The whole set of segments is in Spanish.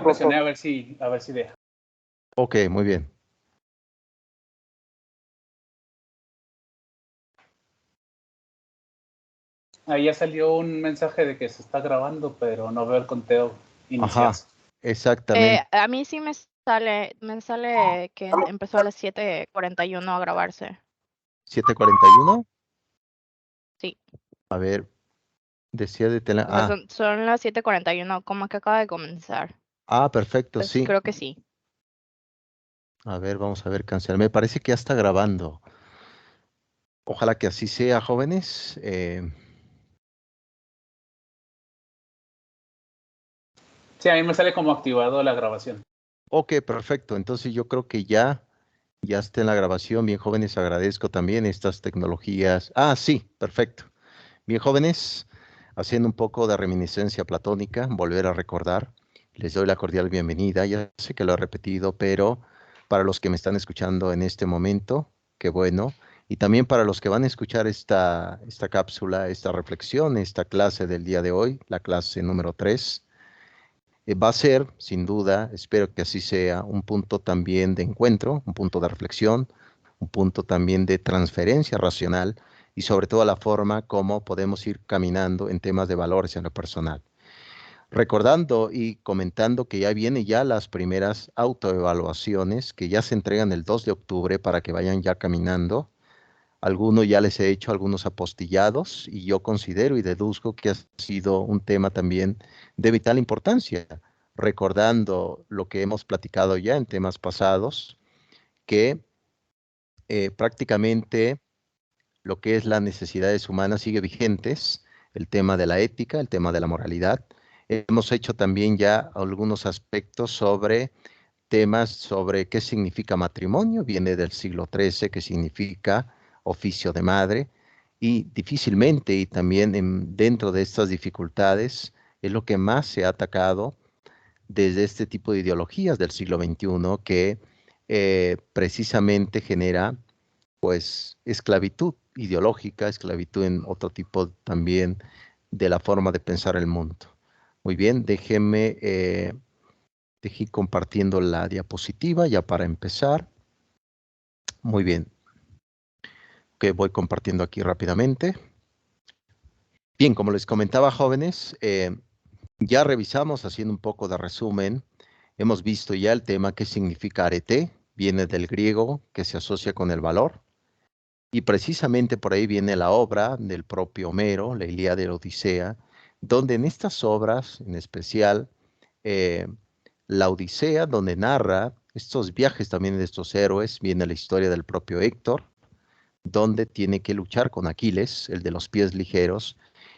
presioné a ver si deja. Ok, muy bien. Ahí ya salió un mensaje de que se está grabando, pero no veo el conteo inicial. Ajá, exactamente. A mí sí me sale que empezó a las 7:41 a grabarse. 7:41. Sí. A ver, decía de tela. O sea, son las 7:41, como que acaba de comenzar. Perfecto, Entonces, sí. creo que sí. A ver, vamos a ver, cancelar. Me parece que ya está grabando. Ojalá que así sea, jóvenes. Sí, a mí me sale como activado la grabación. Ok, perfecto. Entonces yo creo que ya está en la grabación. Bien, jóvenes, agradezco también estas tecnologías. Sí, perfecto. Bien, jóvenes, haciendo un poco de reminiscencia platónica, volver a recordar, les doy la cordial bienvenida. Ya sé que lo he repetido, pero para los que me están escuchando en este momento, qué bueno. Y también para los que van a escuchar esta cápsula, esta reflexión, esta clase del día de hoy, la clase número 3, va a ser, sin duda, espero que así sea, un punto también de encuentro, un punto de reflexión, un punto también de transferencia racional y sobre todo la forma como podemos ir caminando en temas de valores en lo personal. Recordando y comentando que ya vienen ya las primeras autoevaluaciones que ya se entregan el 2 de octubre para que vayan ya caminando. Algunos ya les he hecho algunos apostillados y yo considero y deduzco que ha sido un tema también de vital importancia, recordando lo que hemos platicado ya en temas pasados, que prácticamente lo que es las necesidades humanas sigue vigentes, el tema de la ética, el tema de la moralidad. Hemos hecho también ya algunos aspectos sobre temas sobre qué significa matrimonio, viene del siglo XIII, que significa oficio de madre, y difícilmente, y también dentro de estas dificultades, es lo que más se ha atacado desde este tipo de ideologías del siglo XXI, que precisamente genera pues esclavitud ideológica, esclavitud en otro tipo también de la forma de pensar el mundo. Muy bien, déjenme ir compartiendo la diapositiva ya para empezar. Muy bien, que voy compartiendo aquí rápidamente. Bien, como les comentaba, jóvenes, ya revisamos haciendo un poco de resumen. Hemos visto ya el tema qué significa arete, viene del griego que se asocia con el valor. Y precisamente por ahí viene la obra del propio Homero, la Ilíada y la Odisea, donde en estas obras, en especial la Odisea, donde narra estos viajes también de estos héroes, viene la historia del propio Héctor, donde tiene que luchar con Aquiles, el de los pies ligeros,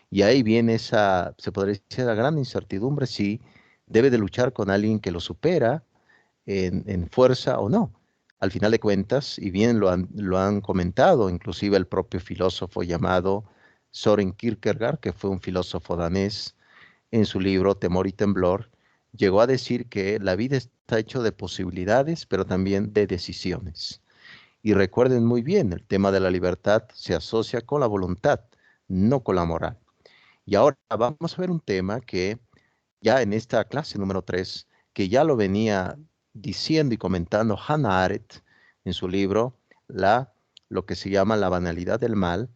y ahí viene esa, se podría decir, la gran incertidumbre si debe de luchar con alguien que lo supera en fuerza o no. Al final de cuentas, y bien lo han comentado, inclusive el propio filósofo llamado Søren Kierkegaard, que fue un filósofo danés, en su libro Temor y Temblor, llegó a decir que la vida está hecha de posibilidades, pero también de decisiones. Y recuerden muy bien, el tema de la libertad se asocia con la voluntad, no con la moral. Y ahora vamos a ver un tema que ya en esta clase número 3, que ya lo venía diciendo y comentando Hannah Arendt en su libro, lo que se llama La banalidad del mal,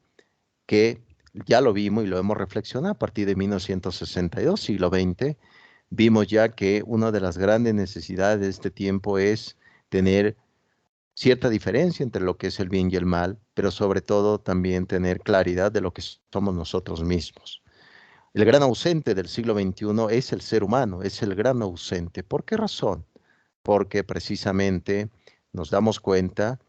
que ya lo vimos y lo hemos reflexionado a partir de 1962, siglo XX, vimos ya que una de las grandes necesidades de este tiempo es tener cierta diferencia entre lo que es el bien y el mal, pero sobre todo también tener claridad de lo que somos nosotros mismos. El gran ausente del siglo XXI es el ser humano, es el gran ausente. ¿Por qué razón? Porque precisamente nos damos cuenta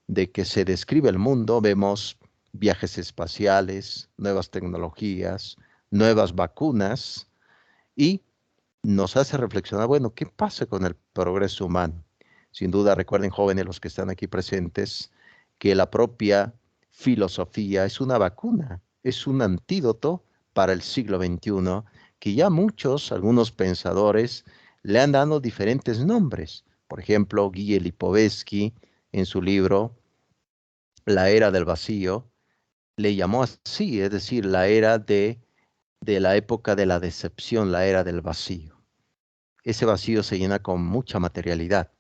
de que se describe el mundo, vemos viajes espaciales, nuevas tecnologías, nuevas vacunas, y nos hace reflexionar, bueno, ¿qué pasa con el progreso humano? Sin duda, recuerden, jóvenes, los que están aquí presentes, que la propia filosofía es una vacuna, es un antídoto para el siglo XXI, que ya algunos pensadores, le han dado diferentes nombres. Por ejemplo, Guy Lipovetsky, en su libro La Era del Vacío, le llamó así, es decir, la era de la época de la decepción, la era del vacío. ese vacío se llena con mucha materialidad.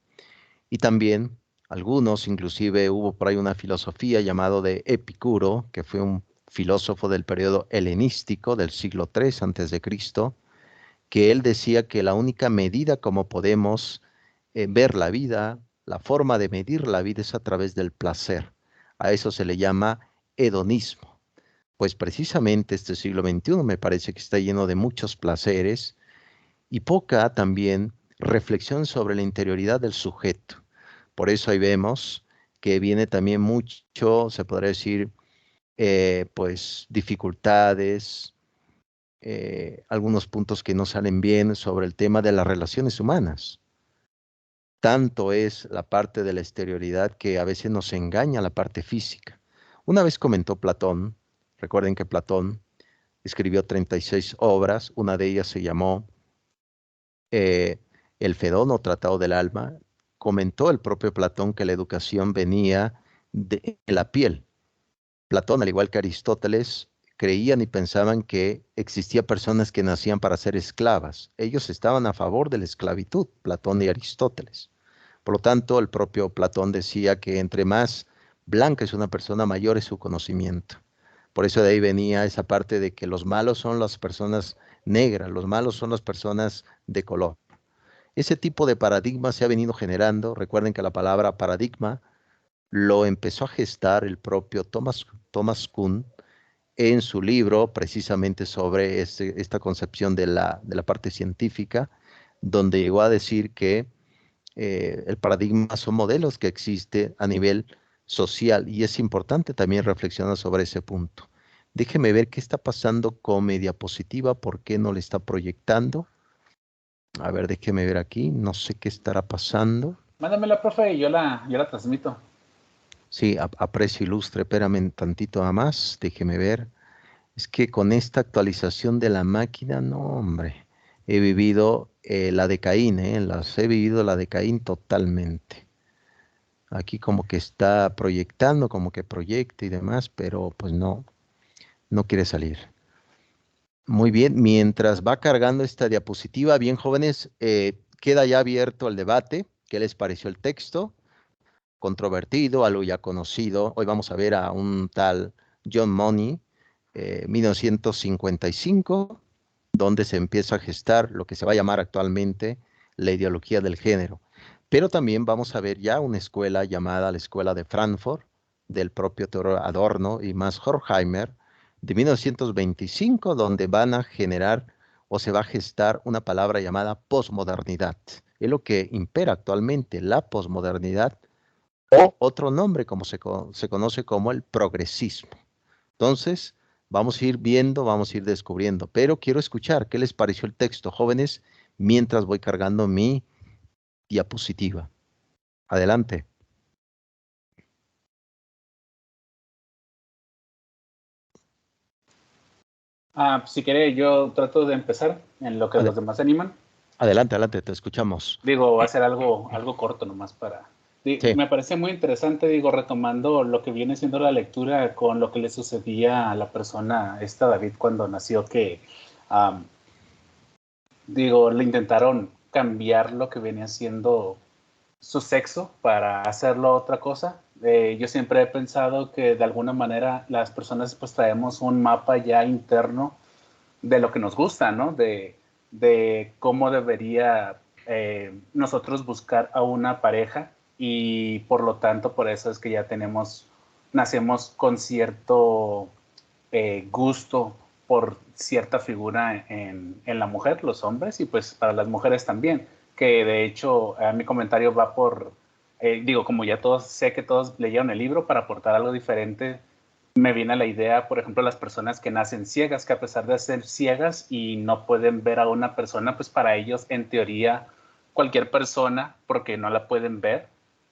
Y también algunos, inclusive hubo por ahí una filosofía llamado de Epicuro, que fue un filósofo del periodo helenístico del siglo III antes de Cristo, que él decía que la única medida como podemos ver la vida, la forma de medir la vida es a través del placer. A eso se le llama hedonismo. Pues precisamente este siglo XXI me parece que está lleno de muchos placeres y poca también reflexión sobre la interioridad del sujeto. Por eso ahí vemos que viene también mucho, se podría decir, pues dificultades, algunos puntos que no salen bien sobre el tema de las relaciones humanas. Tanto es la parte de la exterioridad que a veces nos engaña la parte física. Una vez comentó Platón, recuerden que Platón escribió 36 obras, una de ellas se llamó El Fedón o Tratado del Alma. Comentó el propio Platón que la educación venía de la piel. Platón, al igual que Aristóteles, creían y pensaban que existía personas que nacían para ser esclavas. Ellos estaban a favor de la esclavitud, Platón y Aristóteles. Por lo tanto, el propio Platón decía que entre más blanca es una persona, mayor es su conocimiento. Por eso de ahí venía esa parte de que los malos son las personas negras, los malos son las personas de color. Ese tipo de paradigma se ha venido generando. Recuerden que la palabra paradigma lo empezó a gestar el propio Thomas Kuhn en su libro precisamente sobre esta concepción de la parte científica, donde llegó a decir que el paradigma son modelos que existen a nivel social y es importante también reflexionar sobre ese punto. Déjeme ver qué está pasando con mi diapositiva, por qué no le está proyectando. A ver, déjeme ver aquí, no sé qué estará pasando. Mándamela, profe, y yo la transmito. Sí, aprecio ilustre, espérame tantito a más, déjeme ver. Es que con esta actualización de la máquina, no, hombre, he vivido la de Caín, he vivido la de Caín totalmente. Aquí como que está proyectando, como que proyecta y demás, pero pues no, no quiere salir. Muy bien, mientras va cargando esta diapositiva, bien jóvenes, queda ya abierto el debate. ¿Qué les pareció el texto? Controvertido, algo ya conocido. Hoy vamos a ver a un tal John Money, 1955, donde se empieza a gestar lo que se va a llamar actualmente la ideología del género. Pero también vamos a ver ya una escuela llamada la Escuela de Frankfurt, del propio Theodor Adorno y Max Horkheimer, de 1925, donde van a generar o se va a gestar una palabra llamada posmodernidad. Es lo que impera actualmente, la posmodernidad, o otro nombre como se conoce como el progresismo. Entonces, vamos a ir viendo, vamos a ir descubriendo, pero quiero escuchar qué les pareció el texto, jóvenes, mientras voy cargando mi diapositiva. Adelante. Si quiere, yo trato de empezar en lo que los demás animan. Adelante, adelante, te escuchamos. Digo, va a ser algo corto nomás para... Sí. Me parece muy interesante, digo, retomando lo que viene siendo la lectura con lo que le sucedía a la persona, David, cuando nació, que, digo, le intentaron cambiar lo que venía siendo su sexo para hacerlo otra cosa. Yo siempre he pensado que de alguna manera las personas pues traemos un mapa ya interno de lo que nos gusta, ¿no? De cómo debería nosotros buscar a una pareja y por lo tanto por eso es que ya nacemos con cierto gusto por cierta figura en la mujer, los hombres, y pues para las mujeres también, que de hecho mi comentario va por, digo, como ya todos, sé que todos leyeron el libro, para aportar algo diferente, me viene la idea, por ejemplo, las personas que nacen ciegas, que a pesar de ser ciegas y no pueden ver a una persona, pues para ellos, en teoría, cualquier persona, porque no la pueden ver,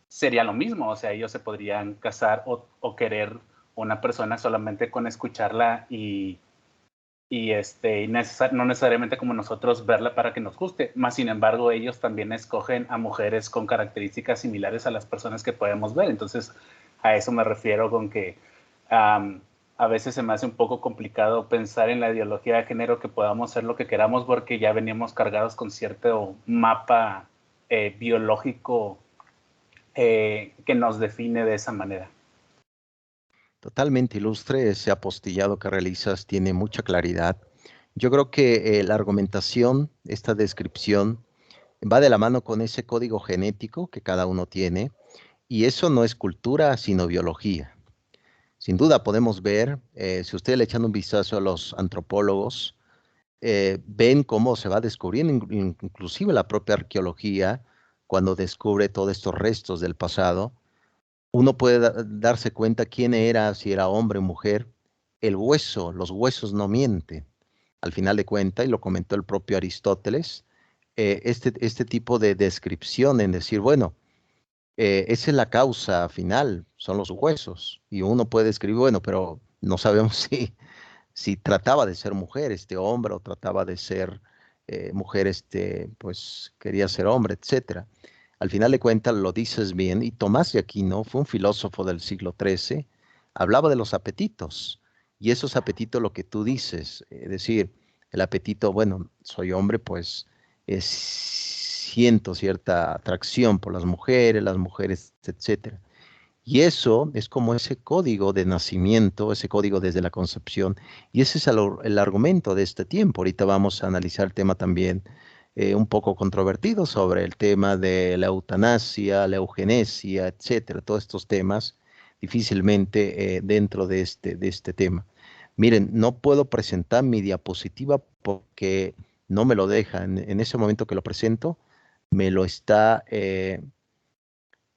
sería lo mismo. O sea, ellos se podrían casar o querer una persona solamente con escucharla y no necesariamente como nosotros verla para que nos guste. Más sin embargo, ellos también escogen a mujeres con características similares a las personas que podemos ver. Entonces, a eso me refiero con que a veces se me hace un poco complicado pensar en la ideología de género que podamos hacer lo que queramos porque ya veníamos cargados con cierto mapa biológico que nos define de esa manera. Totalmente ilustre, ese apostillado que realizas tiene mucha claridad. Yo creo que la argumentación, esta descripción, va de la mano con ese código genético que cada uno tiene, y eso no es cultura, sino biología. Sin duda podemos ver, si ustedes le echan un vistazo a los antropólogos, ven cómo se va descubriendo, inclusive la propia arqueología, cuando descubre todos estos restos del pasado, uno puede darse cuenta quién era, si era hombre o mujer. El hueso, los huesos no mienten. Al final de cuentas, y lo comentó el propio Aristóteles, este tipo de descripción en decir, bueno, esa es la causa final, son los huesos. Y uno puede escribir, bueno, pero no sabemos si trataba de ser mujer este hombre o trataba de ser mujer, pues quería ser hombre, etcétera. Al final de cuentas lo dices bien, y Tomás de Aquino fue un filósofo del siglo XIII, hablaba de los apetitos, y esos apetitos lo que tú dices, es decir, el apetito, bueno, soy hombre, pues siento cierta atracción por las mujeres, etcétera. Y eso es como ese código de nacimiento, ese código desde la concepción. Y ese es el argumento de este tiempo. Ahorita vamos a analizar el tema también un poco controvertido sobre el tema de la eutanasia, la eugenesia, etcétera. Todos estos temas difícilmente dentro de este tema. Miren, no puedo presentar mi diapositiva porque no me lo deja. En ese momento que lo presento, me lo está...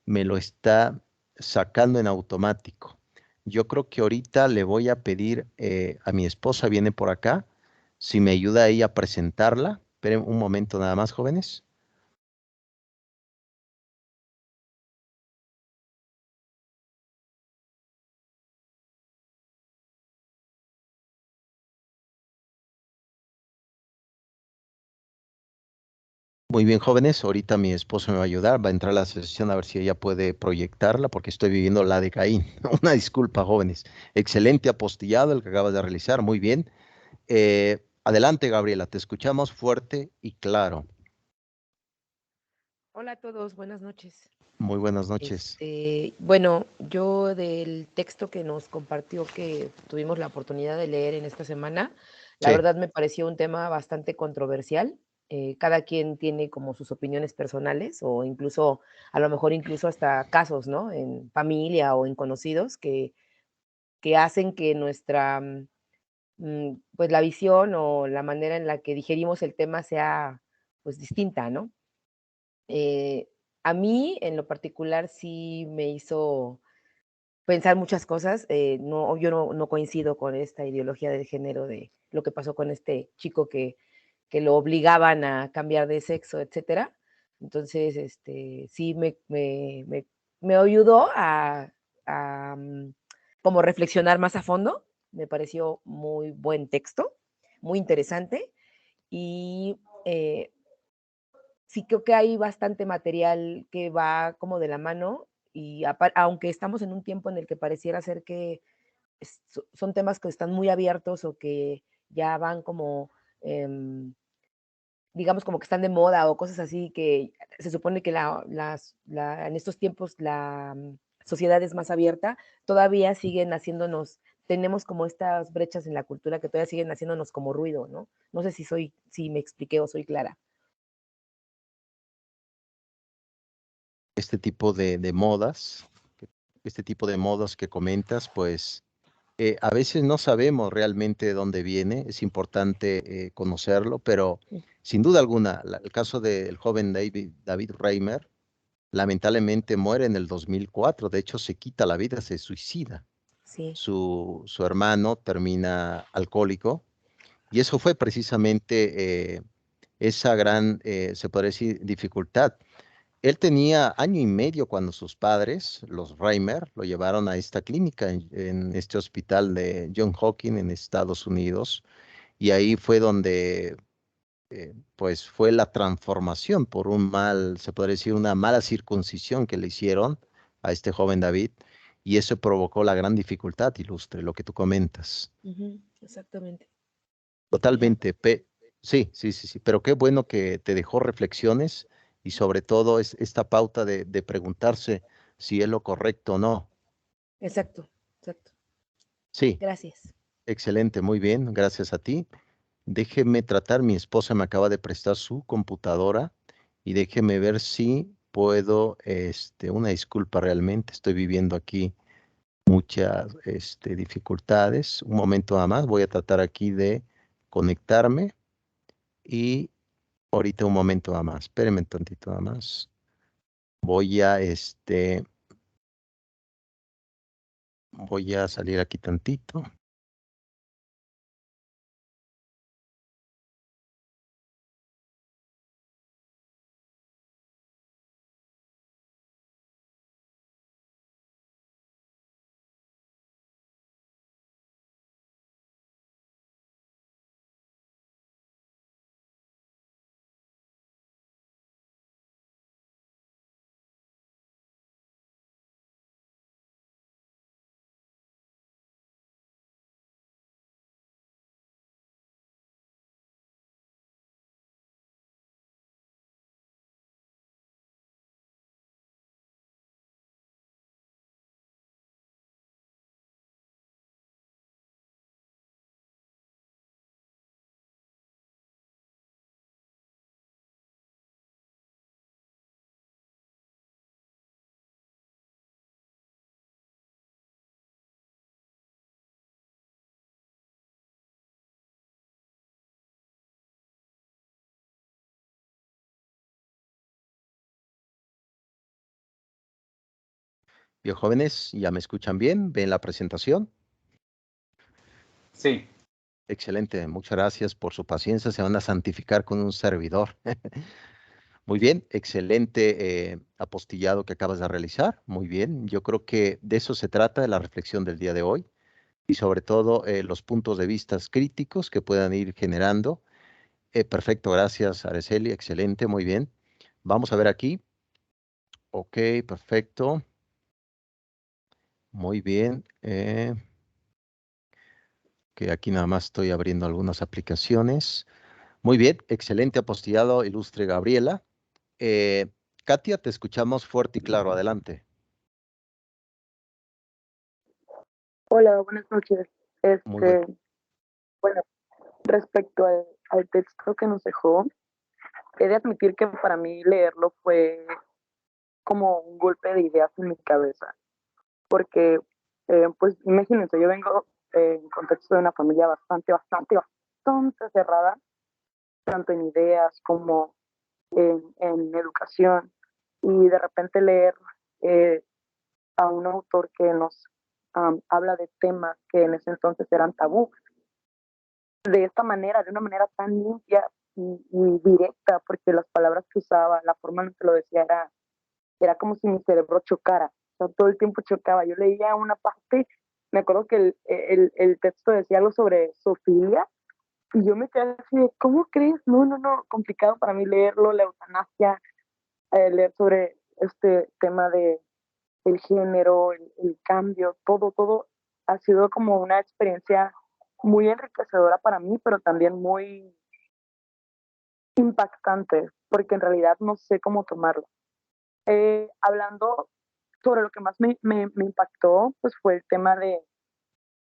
me lo está sacando en automático. Yo creo que ahorita le voy a pedir a mi esposa, viene por acá, si me ayuda ella a presentarla. Esperen un momento nada más, jóvenes. Muy bien, jóvenes, ahorita mi esposo me va a ayudar, va a entrar a la sesión a ver si ella puede proyectarla, porque estoy viviendo la de Caín. Una disculpa, jóvenes. Excelente apostillado el que acabas de realizar, muy bien. Adelante, Gabriela, te escuchamos fuerte y claro. Hola a todos, buenas noches. Muy buenas noches. Bueno, yo del texto que nos compartió, que tuvimos la oportunidad de leer en esta semana, la Sí. verdad me pareció un tema bastante controversial. Cada quien tiene como sus opiniones personales o incluso, a lo mejor incluso hasta casos, ¿no? En familia o en conocidos que hacen que nuestra, pues la visión o la manera en la que digerimos el tema sea pues distinta, ¿no? Eh, a mí, en lo particular, sí me hizo pensar muchas cosas. No, yo no coincido con esta ideología de género de lo que pasó con este chico que lo obligaban a cambiar de sexo, etcétera. Entonces, sí me ayudó a como reflexionar más a fondo. Me pareció muy buen texto, muy interesante. Y sí creo que hay bastante material que va como de la mano y aunque estamos en un tiempo en el que pareciera ser que son temas que están muy abiertos o que ya van como, digamos, como que están de moda o cosas así, que se supone que en estos tiempos la sociedad es más abierta, todavía siguen haciéndonos, tenemos como estas brechas en la cultura que todavía siguen haciéndonos como ruido, ¿no? No sé si me expliqué o soy clara. Este tipo de modas, este tipo de modas que comentas, pues a veces no sabemos realmente de dónde viene, es importante conocerlo, pero sin duda alguna, el caso del joven David Reimer, lamentablemente muere en el 2004, de hecho se quita la vida, se suicida. Sí. Su hermano termina alcohólico, y eso fue precisamente esa gran, se podría decir, dificultad. Él tenía año y medio cuando sus padres, los Reimer, lo llevaron a esta clínica en este hospital de John Hopkins en Estados Unidos, y ahí fue donde pues fue la transformación por un mal, se podría decir, una mala circuncisión que le hicieron a este joven David, y eso provocó la gran dificultad, Ilustre, lo que tú comentas. Exactamente. Totalmente. Sí, sí, sí, sí, pero qué bueno que te dejó reflexiones y sobre todo esta pauta de preguntarse si es lo correcto o no. Exacto, exacto. Sí, Gracias. excelente, muy bien, gracias a ti. Déjeme tratar, mi esposa me acaba de prestar su computadora y déjeme ver si puedo, una disculpa realmente, estoy viviendo aquí muchas dificultades. Un momento nada más, voy a tratar aquí de conectarme y ahorita un momento nada más, espérenme un tantito nada más. Voy a, voy a salir aquí tantito. Bien, jóvenes, ¿ya me escuchan bien? ¿Ven la presentación? Sí. Excelente, muchas gracias por su paciencia. Se van a santificar con un servidor. Muy bien, excelente apostillado que acabas de realizar. Muy bien, yo creo que de eso se trata de la reflexión del día de hoy y sobre todo los puntos de vista críticos que puedan ir generando. Perfecto, gracias, Araceli, excelente, muy bien. Vamos a ver aquí. Ok, perfecto. Muy bien. Que aquí nada más estoy abriendo algunas aplicaciones. Muy bien, excelente apostillado, ilustre Gabriela. Katia, te escuchamos fuerte y claro, adelante. Hola, buenas noches. Muy bien. Bueno, respecto al texto que nos dejó, he de admitir que para mí leerlo fue como un golpe de ideas en mi cabeza, porque, pues, imagínense, yo vengo en contexto de una familia bastante cerrada, tanto en ideas como en educación, y de repente leer eh, a un autor que nos habla de temas que en ese entonces eran tabú, de esta manera, de una manera tan limpia y directa, porque las palabras que usaba, la forma en que lo decía era como si mi cerebro chocara, o sea, todo el tiempo chocaba. Yo leía una parte, me acuerdo que el texto decía algo sobre zoofilia, y yo me quedé así de, ¿cómo crees? No, no, no, complicado para mí leerlo, la eutanasia, leer sobre este tema de el género, el cambio, todo ha sido como una experiencia muy enriquecedora para mí, pero también muy impactante, porque en realidad no sé cómo tomarlo. Hablando sobre lo que más me impactó, pues fue el tema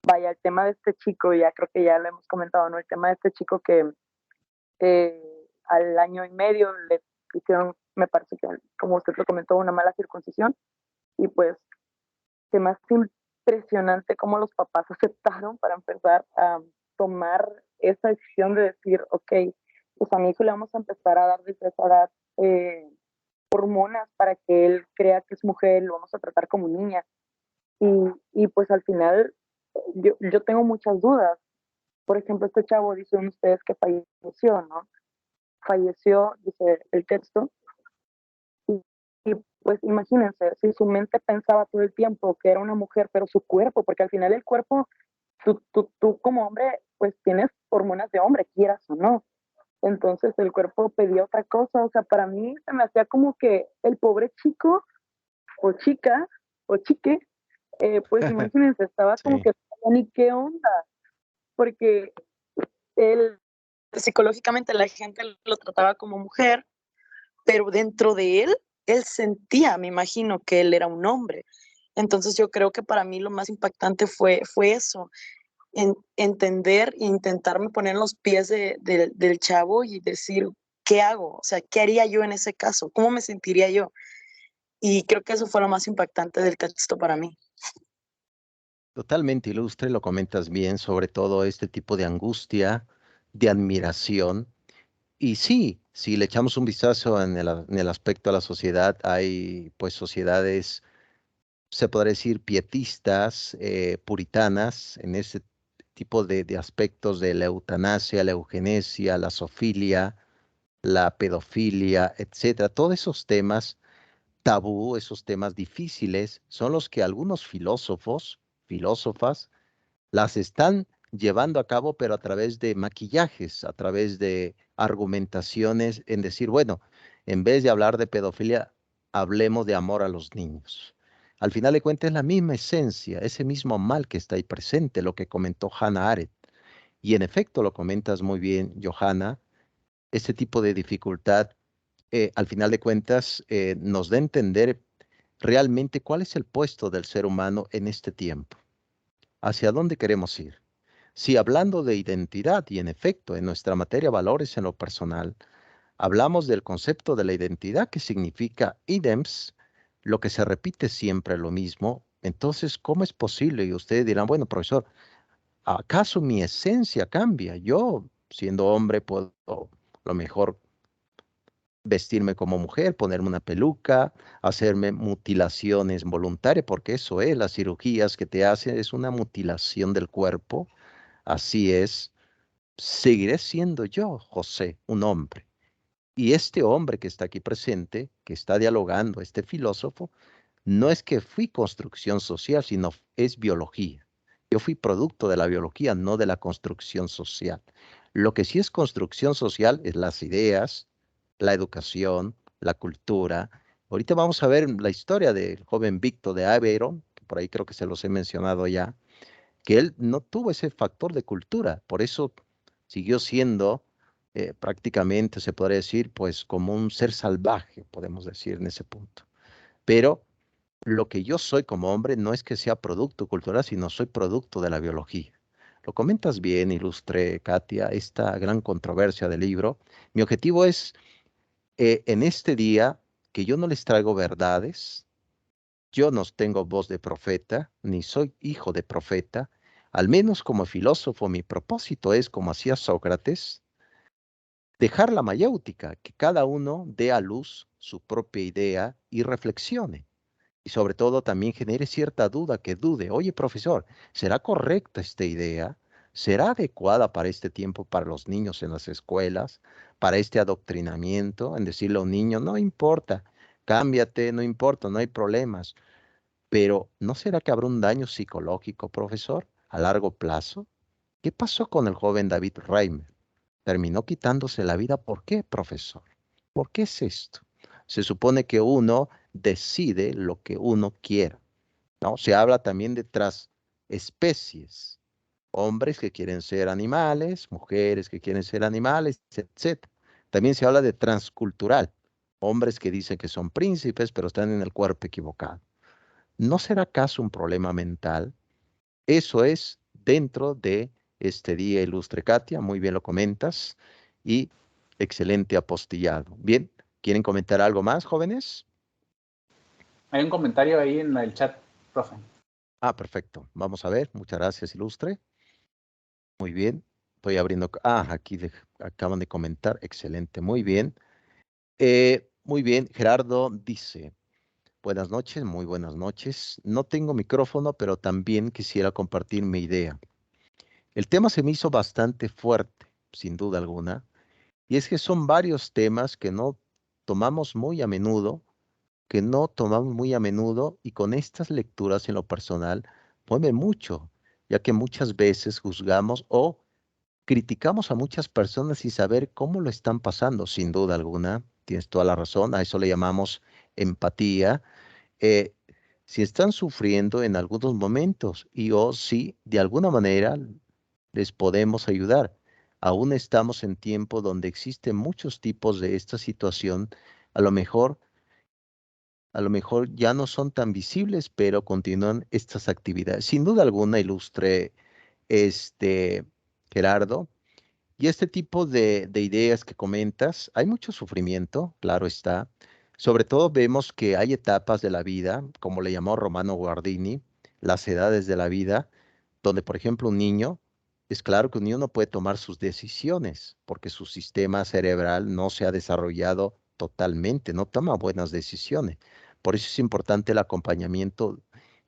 vaya, el tema de este chico, ya creo que ya lo hemos comentado, ¿no? El tema de este chico que al año y medio le hicieron, me parece que, como usted lo comentó, una mala circuncisión, y pues se me hace impresionante cómo los papás aceptaron para empezar a tomar esa decisión de decir, ok, pues a mi hijo le vamos a empezar a dar desde esa edad hormonas para que él crea que es mujer, lo vamos a tratar como niña. Y pues al final yo tengo muchas dudas. Por ejemplo, este chavo, dicen ustedes que falleció, ¿no? Falleció, dice el texto, y pues imagínense, si su mente pensaba todo el tiempo que era una mujer, pero su cuerpo, porque al final el cuerpo, tú como hombre, pues tienes hormonas de hombre, quieras o no. Entonces el cuerpo pedía otra cosa, o sea, para mí se me hacía como que el pobre chico o chica o chique pues imagínense, estaba como Sí, que, ni qué onda, porque él, psicológicamente la gente lo trataba como mujer, pero dentro de él sentía, me imagino, que él era un hombre. Entonces yo creo que para mí lo más impactante fue eso, entender e intentarme poner en los pies del chavo y decir, ¿qué hago? O sea, ¿qué haría yo en ese caso? ¿Cómo me sentiría yo? Y creo que eso fue lo más impactante del texto para mí. totalmente ilustre, lo comentas bien, sobre todo este tipo de angustia, de admiración. Y sí, si le echamos un vistazo en el aspecto a la sociedad, hay pues sociedades, se podría decir, pietistas, puritanas, en ese tipo de aspectos de la eutanasia, la eugenesia, la zoofilia, la pedofilia, etcétera. Todos esos temas tabú, esos temas difíciles, son los que algunos filósofos, filósofas, las están llevando a cabo, pero a través de maquillajes, a través de argumentaciones, en decir, bueno, en vez de hablar de pedofilia, hablemos de amor a los niños. Al final de cuentas es la misma esencia, ese mismo mal que está ahí presente, lo que comentó Hannah Arendt. Y en efecto lo comentas muy bien, Johanna, este tipo de dificultad, al final de cuentas, nos da a entender realmente cuál es el puesto del ser humano en este tiempo, hacia dónde queremos ir. Si hablando de identidad y en efecto en nuestra materia valores en lo personal, hablamos del concepto de la identidad que significa idems, lo que se repite siempre lo mismo, entonces, ¿cómo es posible? Y ustedes dirán, bueno, profesor, ¿acaso mi esencia cambia? Yo, siendo hombre, puedo a lo mejor vestirme como mujer, ponerme una peluca, hacerme mutilaciones voluntarias, porque eso es, las cirugías que te hacen es una mutilación del cuerpo, así es. Seguiré siendo yo, José, un hombre. Y este hombre que está aquí presente, que está dialogando, este filósofo, no es que fui construcción social, sino es biología. Yo fui producto de la biología, no de la construcción social. Lo que sí es construcción social es las ideas, la educación, la cultura. Ahorita vamos a ver la historia del joven Víctor de Aveiro, que por ahí creo que se los he mencionado ya, que él no tuvo ese factor de cultura, por eso siguió siendo prácticamente, se podría decir, pues como un ser salvaje, podemos decir en ese punto. Pero lo que yo soy como hombre no es que sea producto cultural, sino soy producto de la biología. Lo comentas bien, ilustre Katia, esta gran controversia del libro. Mi objetivo es, en este día, que yo no les traigo verdades, yo no tengo voz de profeta, ni soy hijo de profeta, al menos como filósofo mi propósito es, como hacía Sócrates, dejar la mayéutica, que cada uno dé a luz su propia idea y reflexione. Y sobre todo también genere cierta duda, que dude, oye profesor, ¿será correcta esta idea? ¿Será adecuada para este tiempo, para los niños en las escuelas, para este adoctrinamiento, en decirle a un niño, no importa, cámbiate, no importa, no hay problemas? Pero ¿no será que habrá un daño psicológico, profesor, a largo plazo? ¿Qué pasó con el joven David Reimer? Terminó quitándose la vida. ¿Por qué, profesor? ¿Por qué es esto? Se supone que uno decide lo que uno quiera, ¿no? Se habla también de especies, hombres que quieren ser animales, mujeres que quieren ser animales, etc. También se habla de transcultural, hombres que dicen que son príncipes, pero están en el cuerpo equivocado. ¿No será acaso un problema mental? Eso es dentro de este día, ilustre Katia, muy bien lo comentas, y excelente apostillado. Bien, ¿quieren comentar algo más, jóvenes? Hay un comentario ahí en el chat, profe. Ah, perfecto. Vamos a ver. Muchas gracias, ilustre. Muy bien. Estoy abriendo. Ah, aquí acaban de comentar. Excelente. Muy bien. Muy bien. Gerardo dice, buenas noches, muy buenas noches. No tengo micrófono, pero también quisiera compartir mi idea. El tema se me hizo bastante fuerte, sin duda alguna, y es que son varios temas que no tomamos muy a menudo, y con estas lecturas en lo personal mueve mucho, ya que muchas veces juzgamos o criticamos a muchas personas sin saber cómo lo están pasando, sin duda alguna, tienes toda la razón, a eso le llamamos empatía. Eh, si están sufriendo en algunos momentos y o si de alguna manera les podemos ayudar. Aún estamos en tiempo donde existen muchos tipos de esta situación, a lo mejor, a lo mejor ya no son tan visibles, pero continúan estas actividades. Sin duda alguna, ilustre Gerardo, y este tipo de ideas que comentas, hay mucho sufrimiento, claro está. Sobre todo vemos que hay etapas de la vida, como le llamó Romano Guardini, las edades de la vida, donde, por ejemplo, un niño, es claro que un niño no puede tomar sus decisiones, porque su sistema cerebral no se ha desarrollado totalmente, no toma buenas decisiones. Por eso es importante el acompañamiento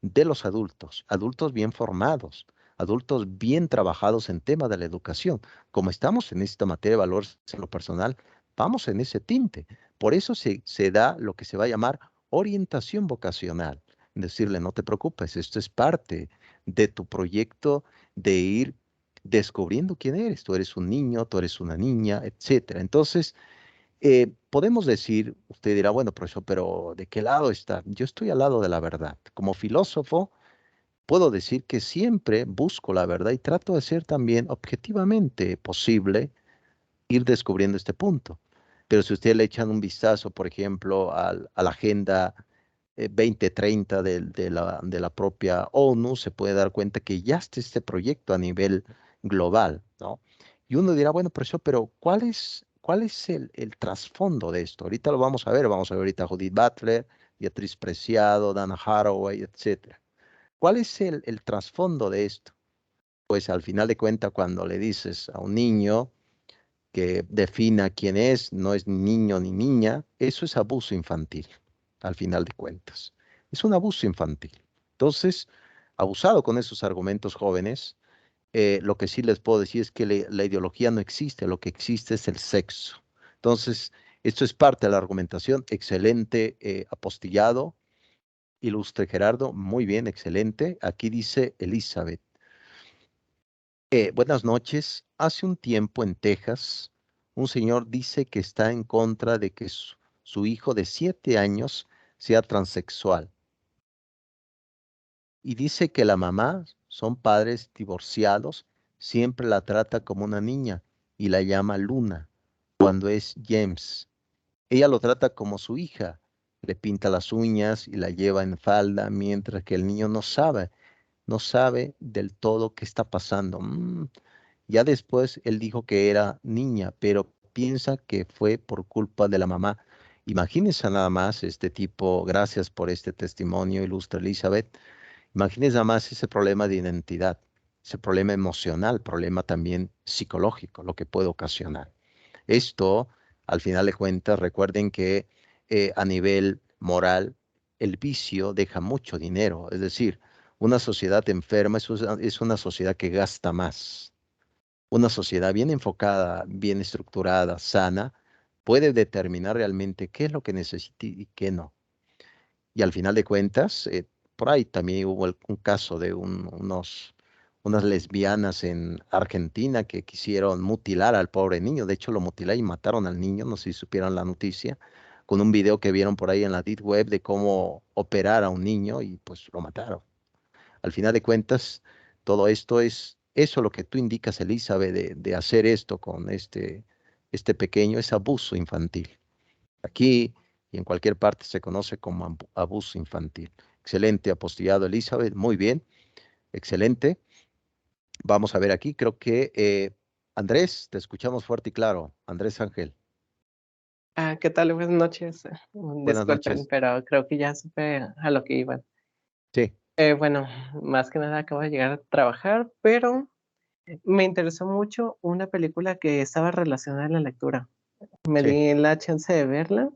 de los adultos, adultos bien formados, adultos bien trabajados en tema de la educación. Como estamos en esta materia de valores en lo personal, vamos en ese tinte. Por eso se da lo que se va a llamar orientación vocacional. Decirle, no te preocupes, esto es parte de tu proyecto de ir descubriendo quién eres. Tú eres un niño, tú eres una niña, etcétera. Entonces, podemos decir, usted dirá, bueno, profesor, pero ¿de qué lado está? Yo estoy al lado de la verdad. Como filósofo, puedo decir que siempre busco la verdad y trato de ser también objetivamente posible ir descubriendo este punto. Pero si usted le echan un vistazo, por ejemplo, a la agenda 2030 de la propia ONU, se puede dar cuenta que ya está este proyecto a nivel global, ¿no? Y uno dirá, bueno, profesor, pero cuál es el trasfondo de esto? Ahorita lo vamos a ver ahorita a Judith Butler, Beatriz Preciado, Dana Haraway, etcétera. ¿Cuál es el trasfondo de esto? Pues al final de cuentas, cuando le dices a un niño que defina quién es, no es ni niño ni niña, eso es abuso infantil, al final de cuentas. Es un abuso infantil. Entonces, abusado con esos argumentos jóvenes, lo que sí les puedo decir es que la ideología no existe, lo que existe es el sexo. Entonces, esto es parte de la argumentación, excelente apostillado, ilustre Gerardo, muy bien, excelente. Aquí dice Elizabeth. Buenas noches. Hace un tiempo en Texas, un señor dice que está en contra de que su hijo de 7 años sea transexual. Y dice que la mamá, son padres divorciados, siempre la trata como una niña y la llama Luna, cuando es James. Ella lo trata como su hija, le pinta las uñas y la lleva en falda, mientras que el niño no sabe del todo qué está pasando. Ya después él dijo que era niña, pero piensa que fue por culpa de la mamá. Imagínense nada más este tipo, gracias por este testimonio, ilustre Elizabeth. Imagínense nada más ese problema de identidad, ese problema emocional, problema también psicológico, lo que puede ocasionar. Esto, al final de cuentas, recuerden que a nivel moral, el vicio deja mucho dinero. Es decir, una sociedad enferma es una sociedad que gasta más. Una sociedad bien enfocada, bien estructurada, sana, puede determinar realmente qué es lo que necesita y qué no. Y al final de cuentas, por ahí también hubo un caso de unas lesbianas en Argentina que quisieron mutilar al pobre niño. De hecho, lo mutilaron y mataron al niño, no sé si supieron la noticia, con un video que vieron por ahí en la deep web de cómo operar a un niño y pues lo mataron. Al final de cuentas, todo esto es, eso lo que tú indicas, Elizabeth, de hacer esto con este pequeño, es abuso infantil. Aquí y en cualquier parte se conoce como abuso infantil. Excelente apostillado, Elizabeth, muy bien, excelente. Vamos a ver aquí, creo que Andrés, te escuchamos fuerte y claro. Andrés Ángel, ¿Qué tal? Buenas noches. buenas Disculpen, noches. pero creo que ya supe a lo que iban. Sí, Bueno, más que nada acabo de llegar a trabajar, pero me interesó mucho una película que estaba relacionada a la lectura. Me sí, di la chance de verla.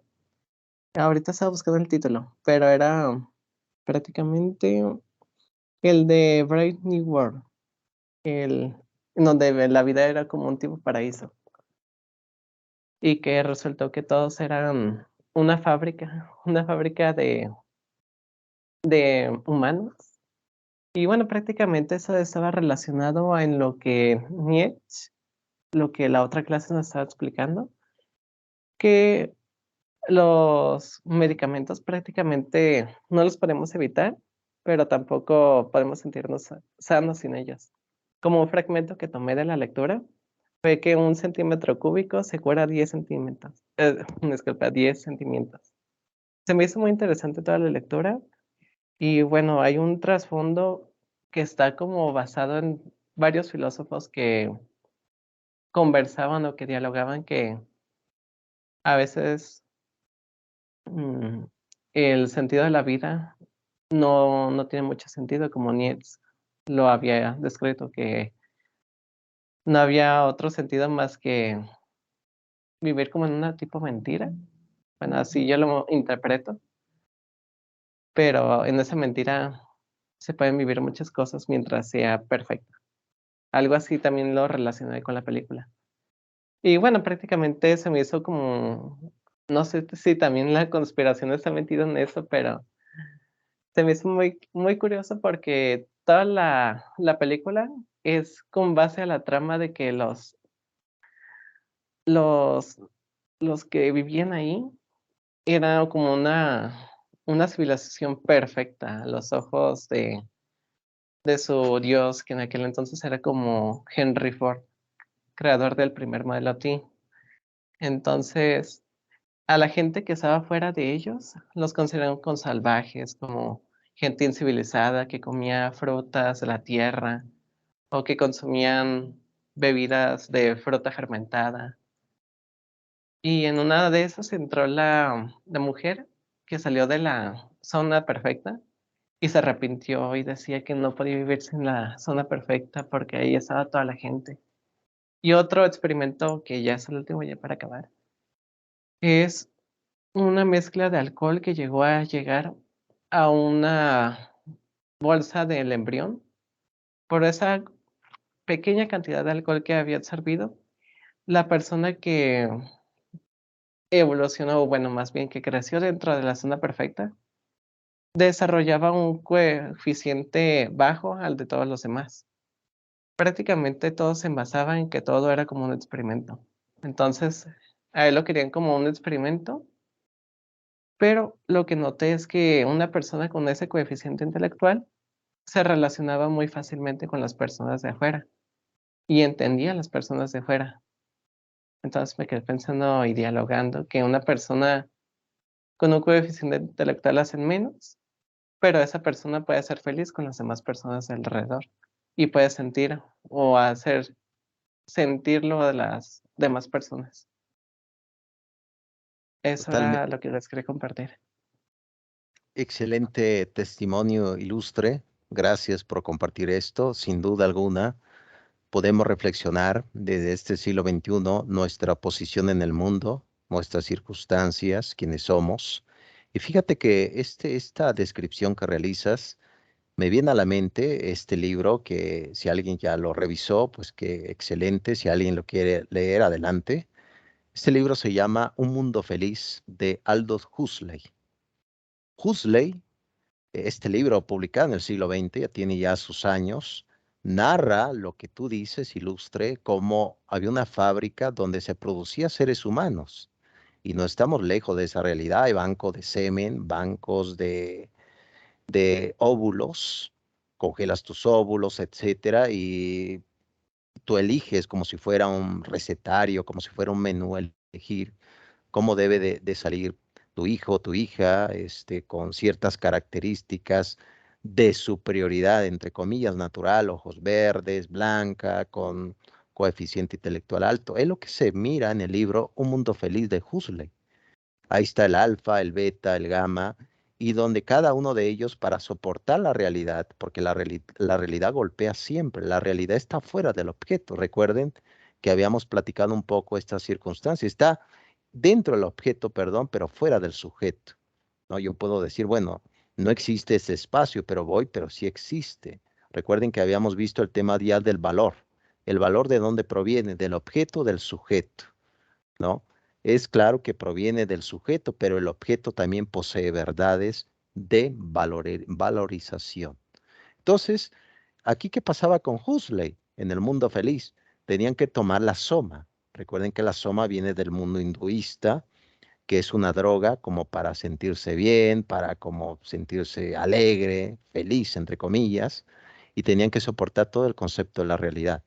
Ahorita estaba buscando el título, pero era prácticamente el de Brave New World, el, en donde la vida era como un tipo paraíso y que resultó que todos eran una fábrica de humanos. Y bueno, prácticamente eso estaba relacionado en lo que Nietzsche, lo que la otra clase nos estaba explicando, que los medicamentos prácticamente no los podemos evitar, pero tampoco podemos sentirnos sanos sin ellos. Como un fragmento que tomé de la lectura, fue que 1 centímetro cúbico se cura 10 centímetros. Disculpa, 10 centímetros. Se me hizo muy interesante toda la lectura y bueno, hay un trasfondo que está como basado en varios filósofos que conversaban o que dialogaban que a veces el sentido de la vida no tiene mucho sentido, como Nietzsche lo había descrito, que no había otro sentido más que vivir como en una tipo mentira. Bueno, así yo lo interpreto, pero en esa mentira se pueden vivir muchas cosas mientras sea perfecta. Algo así también lo relacioné con la película. Y bueno, prácticamente se me hizo como, no sé si también la conspiración está metida en eso, pero se me hizo muy, muy curioso porque toda la película es con base a la trama de que los, los que vivían ahí era como una civilización perfecta a los ojos de su dios, que en aquel entonces era como Henry Ford, creador del primer Modelo T. Entonces, a la gente que estaba fuera de ellos, los consideraron como salvajes, como gente incivilizada que comía frutas de la tierra o que consumían bebidas de fruta fermentada. Y en una de esas entró la mujer que salió de la zona perfecta y se arrepintió y decía que no podía vivir sin la zona perfecta porque ahí estaba toda la gente. Y otro experimento que ya es el último ya para acabar, es una mezcla de alcohol que llegó a llegar a una bolsa del embrión. Por esa pequeña cantidad de alcohol que había servido, la persona que evolucionó, o bueno, más bien que creció dentro de la zona perfecta, desarrollaba un coeficiente bajo al de todos los demás. Prácticamente todo se basaba en que todo era como un experimento. Entonces, a él lo querían como un experimento, pero lo que noté es que una persona con ese coeficiente intelectual se relacionaba muy fácilmente con las personas de afuera y entendía a las personas de afuera. Entonces me quedé pensando y dialogando que una persona con un coeficiente intelectual hacen menos, pero esa persona puede ser feliz con las demás personas alrededor y puede sentir o hacer sentirlo de las demás personas. Eso Totalmente. era lo que les quería compartir. Excelente testimonio ilustre. Gracias por compartir esto. Sin duda alguna, podemos reflexionar desde este siglo XXI nuestra posición en el mundo, nuestras circunstancias, quiénes somos. Y fíjate que esta descripción que realizas me viene a la mente este libro que si alguien ya lo revisó, pues qué excelente. Si alguien lo quiere leer, adelante. Este libro se llama Un Mundo Feliz de Aldous Huxley. Huxley, este libro publicado en el siglo XX, ya tiene ya sus años, narra lo que tú dices, ilustre, cómo había una fábrica donde se producía seres humanos. Y no estamos lejos de esa realidad. Hay bancos de semen, bancos de óvulos, congelas tus óvulos, etcétera, y tú eliges como si fuera un recetario, como si fuera un menú, elegir cómo debe de salir tu hijo o tu hija, con ciertas características de superioridad, entre comillas, natural, ojos verdes, blanca, con coeficiente intelectual alto. Es lo que se mira en el libro Un Mundo Feliz de Huxley. Ahí está el alfa, el beta, el gamma, y donde cada uno de ellos para soportar la realidad, porque la realidad golpea siempre, la realidad está fuera del objeto. Recuerden que habíamos platicado un poco esta circunstancia, está dentro del objeto, perdón, pero fuera del sujeto, ¿no? Yo puedo decir, bueno, no existe ese espacio, pero sí existe. Recuerden que habíamos visto el tema ya del valor. El valor de dónde proviene, del objeto, del sujeto, ¿no? Es claro que proviene del sujeto, pero el objeto también posee verdades de valorización. Entonces, aquí, ¿qué pasaba con Huxley en el mundo feliz? Tenían que tomar la soma. Recuerden que la soma viene del mundo hinduista, que es una droga como para sentirse bien, para como sentirse alegre, feliz, entre comillas, y tenían que soportar todo el concepto de la realidad.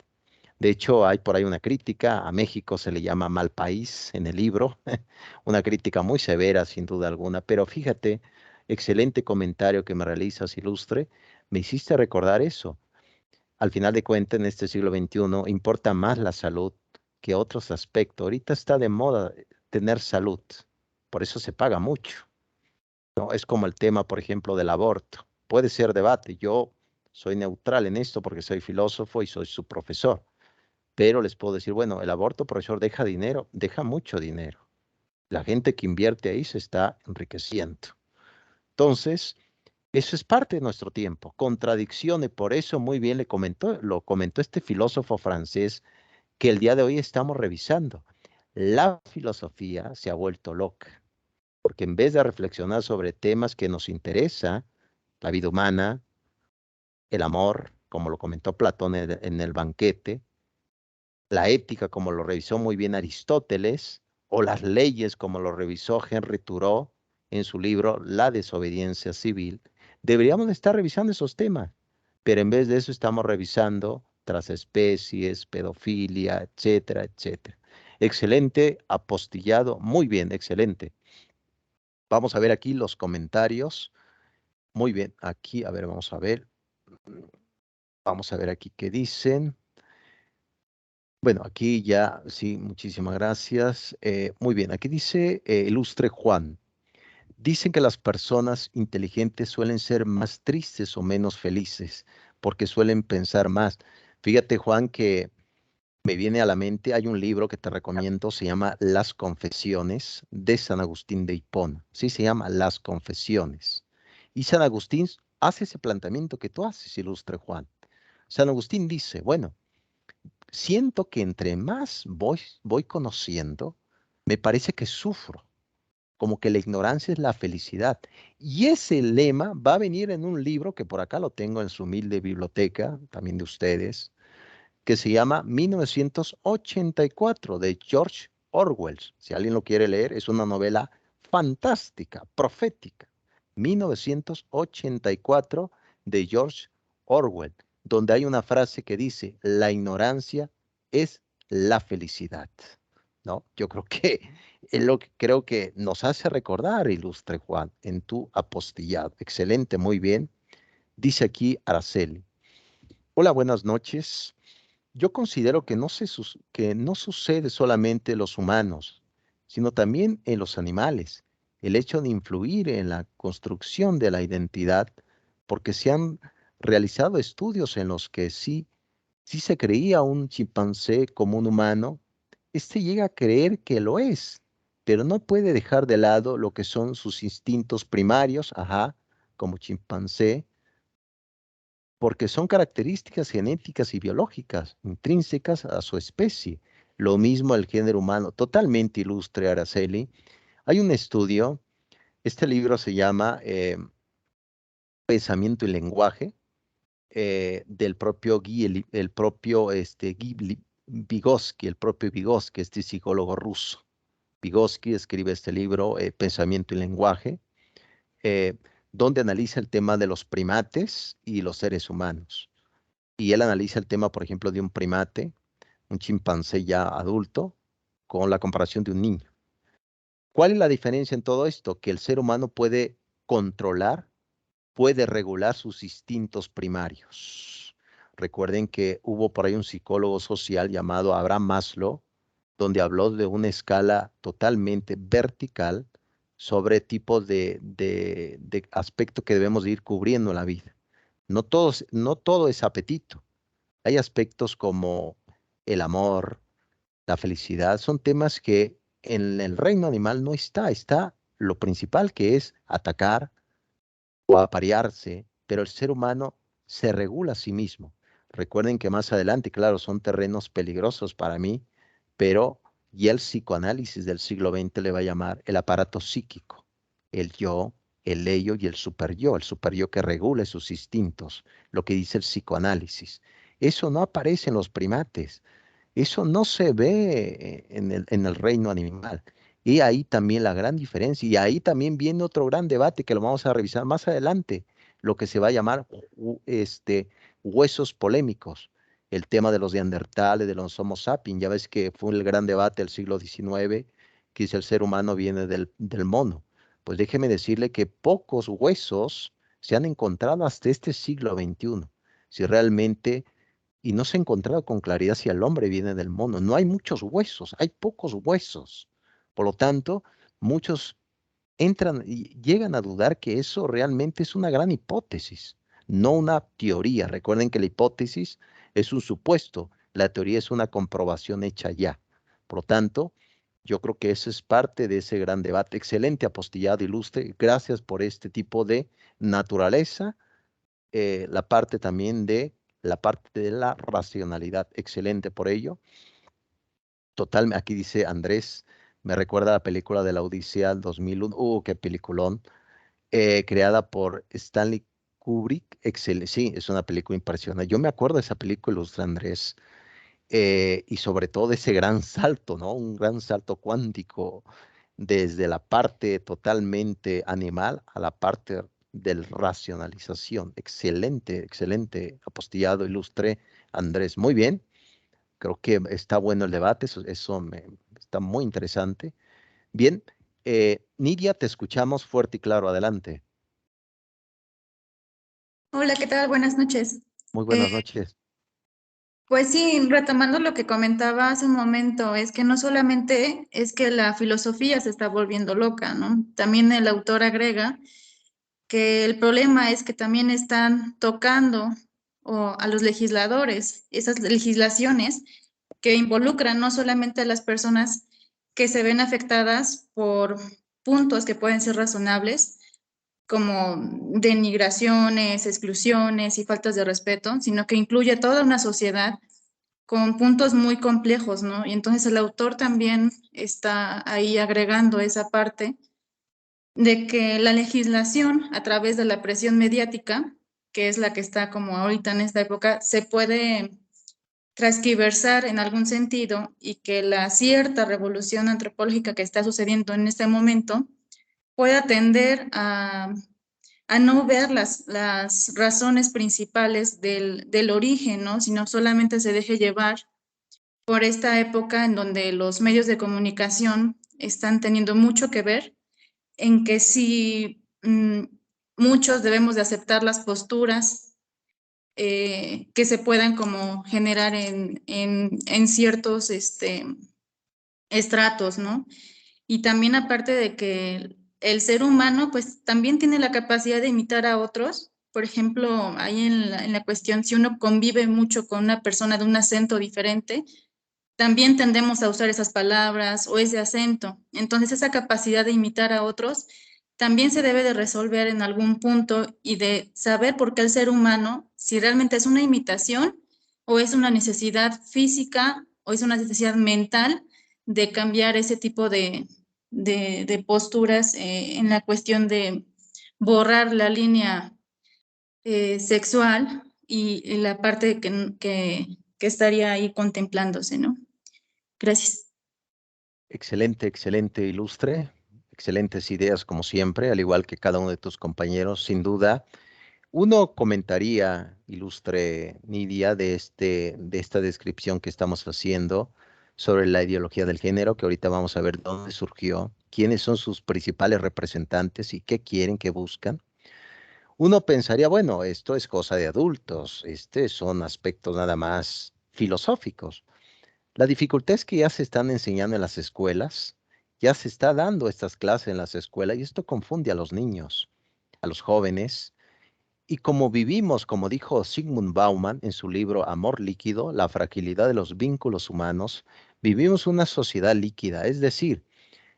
De hecho, hay por ahí una crítica, a México se le llama mal país en el libro, una crítica muy severa sin duda alguna, pero fíjate, excelente comentario que me realizas, Ilustre, me hiciste recordar eso. Al final de cuentas, en este siglo XXI, importa más la salud que otros aspectos. Ahorita está de moda tener salud, por eso se paga mucho, ¿no? Es como el tema, por ejemplo, del aborto. Puede ser debate, yo soy neutral en esto porque soy filósofo y soy su profesor. Pero les puedo decir, bueno, el aborto, profesor, deja dinero, deja mucho dinero. La gente que invierte ahí se está enriqueciendo. Entonces, eso es parte de nuestro tiempo, contradicciones. Por eso muy bien lo comentó este filósofo francés que el día de hoy estamos revisando. La filosofía se ha vuelto loca, porque en vez de reflexionar sobre temas que nos interesan, la vida humana, el amor, como lo comentó Platón en el banquete, la ética, como lo revisó muy bien Aristóteles, o las leyes, como lo revisó Henry Thoreau en su libro La desobediencia civil, deberíamos estar revisando esos temas, pero en vez de eso estamos revisando transespecies, pedofilia, etcétera, etcétera. Excelente apostillado, muy bien, excelente. Vamos a ver aquí los comentarios. Muy bien, aquí, a ver, vamos a ver. Vamos a ver aquí qué dicen. Bueno, aquí ya, sí, muchísimas gracias. Muy bien, aquí dice Ilustre Juan. Dicen que las personas inteligentes suelen ser más tristes o menos felices porque suelen pensar más. Fíjate, Juan, que me viene a la mente, hay un libro que te recomiendo, se llama Las Confesiones de San Agustín de Hipona. Sí, se llama Las Confesiones. Y San Agustín hace ese planteamiento que tú haces, Ilustre Juan. San Agustín dice, bueno, siento que entre más voy conociendo, me parece que sufro, como que la ignorancia es la felicidad. Y ese lema va a venir en un libro que por acá lo tengo en su humilde biblioteca, también de ustedes, que se llama 1984 de George Orwell. Si alguien lo quiere leer, es una novela fantástica, profética. 1984 de George Orwell, donde hay una frase que dice, la ignorancia es la felicidad. ¿No? Yo creo que es lo que creo que nos hace recordar, Ilustre Juan, en tu apostillado. Excelente, muy bien. Dice aquí Araceli. Hola, buenas noches. Yo considero que que no sucede solamente en los humanos, sino también en los animales. El hecho de influir en la construcción de la identidad, porque se han realizado estudios en los que sí se creía un chimpancé como un humano, este llega a creer que lo es, pero no puede dejar de lado lo que son sus instintos primarios, ajá, como chimpancé, porque son características genéticas y biológicas intrínsecas a su especie. Lo mismo el género humano, totalmente ilustre, Araceli. Hay un estudio, este libro se llama Pensamiento y Lenguaje, del propio Vygotsky, el propio Vygotsky, este psicólogo ruso. Vygotsky escribe este libro, Pensamiento y Lenguaje, eh, donde analiza el tema de los primates y los seres humanos. Y él analiza el tema, por ejemplo, de un primate, un chimpancé ya adulto, con la comparación de un niño. ¿Cuál es la diferencia en todo esto? Que el ser humano puede controlar, puede regular sus instintos primarios. Recuerden que hubo por ahí un psicólogo social llamado Abraham Maslow, donde habló de una escala totalmente vertical sobre tipos de aspectos que debemos ir cubriendo en la vida. No todo es apetito. Hay aspectos como el amor, la felicidad, son temas que en el reino animal no está lo principal que es atacar o aparearse, pero el ser humano se regula a sí mismo. Recuerden que más adelante, claro, son terrenos peligrosos para mí, pero ya el psicoanálisis del siglo XX le va a llamar el aparato psíquico, el yo, el ello y el superyo que regule sus instintos, lo que dice el psicoanálisis. Eso no aparece en los primates, eso no se ve en el reino animal. Y ahí también la gran diferencia, y ahí también viene otro gran debate que lo vamos a revisar más adelante, lo que se va a llamar huesos polémicos, el tema de los neandertales, de los Homo sapiens. Ya ves que fue el gran debate del siglo XIX, que dice el ser humano viene del mono. Pues déjeme decirle que pocos huesos se han encontrado hasta este siglo XXI. Si realmente, y no se ha encontrado con claridad si el hombre viene del mono. No hay muchos huesos, hay pocos huesos. Por lo tanto, muchos entran y llegan a dudar que eso realmente es una gran hipótesis, no una teoría. Recuerden que la hipótesis es un supuesto, la teoría es una comprobación hecha ya. Por lo tanto, yo creo que eso es parte de ese gran debate. Excelente apostillado, ilustre. Gracias por este tipo de naturaleza. La parte también de la racionalidad. Excelente por ello. Total, aquí dice Andrés, me recuerda a la película de la Odisea del 2001. Qué peliculón. Creada por Stanley Kubrick. Excelente. Sí, es una película impresionante. Yo me acuerdo de esa película, ilustre Andrés. Y sobre todo ese gran salto, ¿no? Un gran salto cuántico desde la parte totalmente animal a la parte de racionalización. Excelente, excelente apostillado, ilustre Andrés. Muy bien, creo que está bueno el debate, está muy interesante. Bien, Nidia, te escuchamos fuerte y claro, adelante. Hola, ¿qué tal? Buenas noches. Muy buenas noches. Pues sí, retomando lo que comentaba hace un momento, es que no solamente es que la filosofía se está volviendo loca, ¿no? También el autor agrega que el problema es que también están tocando a los legisladores, esas legislaciones que involucran no solamente a las personas que se ven afectadas por puntos que pueden ser razonables, como denigraciones, exclusiones y faltas de respeto, sino que incluye toda una sociedad con puntos muy complejos, ¿no? Y entonces el autor también está ahí agregando esa parte de que la legislación a través de la presión mediática, que es la que está como ahorita en esta época, se puede transquiversar en algún sentido y que la cierta revolución antropológica que está sucediendo en este momento pueda tender a no ver las razones principales del origen, ¿no? Sino solamente se deje llevar por esta época en donde los medios de comunicación están teniendo mucho que ver en que sí muchos debemos de aceptar las posturas que se puedan como generar en ciertos estratos, ¿no? Y también aparte de que el ser humano pues también tiene la capacidad de imitar a otros. Por ejemplo, ahí en la cuestión, si uno convive mucho con una persona de un acento diferente, también tendemos a usar esas palabras o ese acento. Entonces, esa capacidad de imitar a otros también se debe de resolver en algún punto y de saber por qué el ser humano, si realmente es una imitación o es una necesidad física o es una necesidad mental de cambiar ese tipo de posturas en la cuestión de borrar la línea sexual y la parte que estaría ahí contemplándose, ¿no? Gracias. Excelente, excelente, ilustre. Excelentes ideas como siempre, al igual que cada uno de tus compañeros, sin duda. Uno comentaría, ilustre Nidia, de esta descripción que estamos haciendo sobre la ideología del género, que ahorita vamos a ver dónde surgió, quiénes son sus principales representantes y qué quieren, qué buscan. Uno pensaría, bueno, esto es cosa de adultos, son aspectos nada más filosóficos. La dificultad es que ya se están enseñando en las escuelas, ya se está dando estas clases en las escuelas y esto confunde a los niños, a los jóvenes. Y como vivimos, como dijo Zygmunt Bauman en su libro Amor líquido, la fragilidad de los vínculos humanos, vivimos una sociedad líquida, es decir,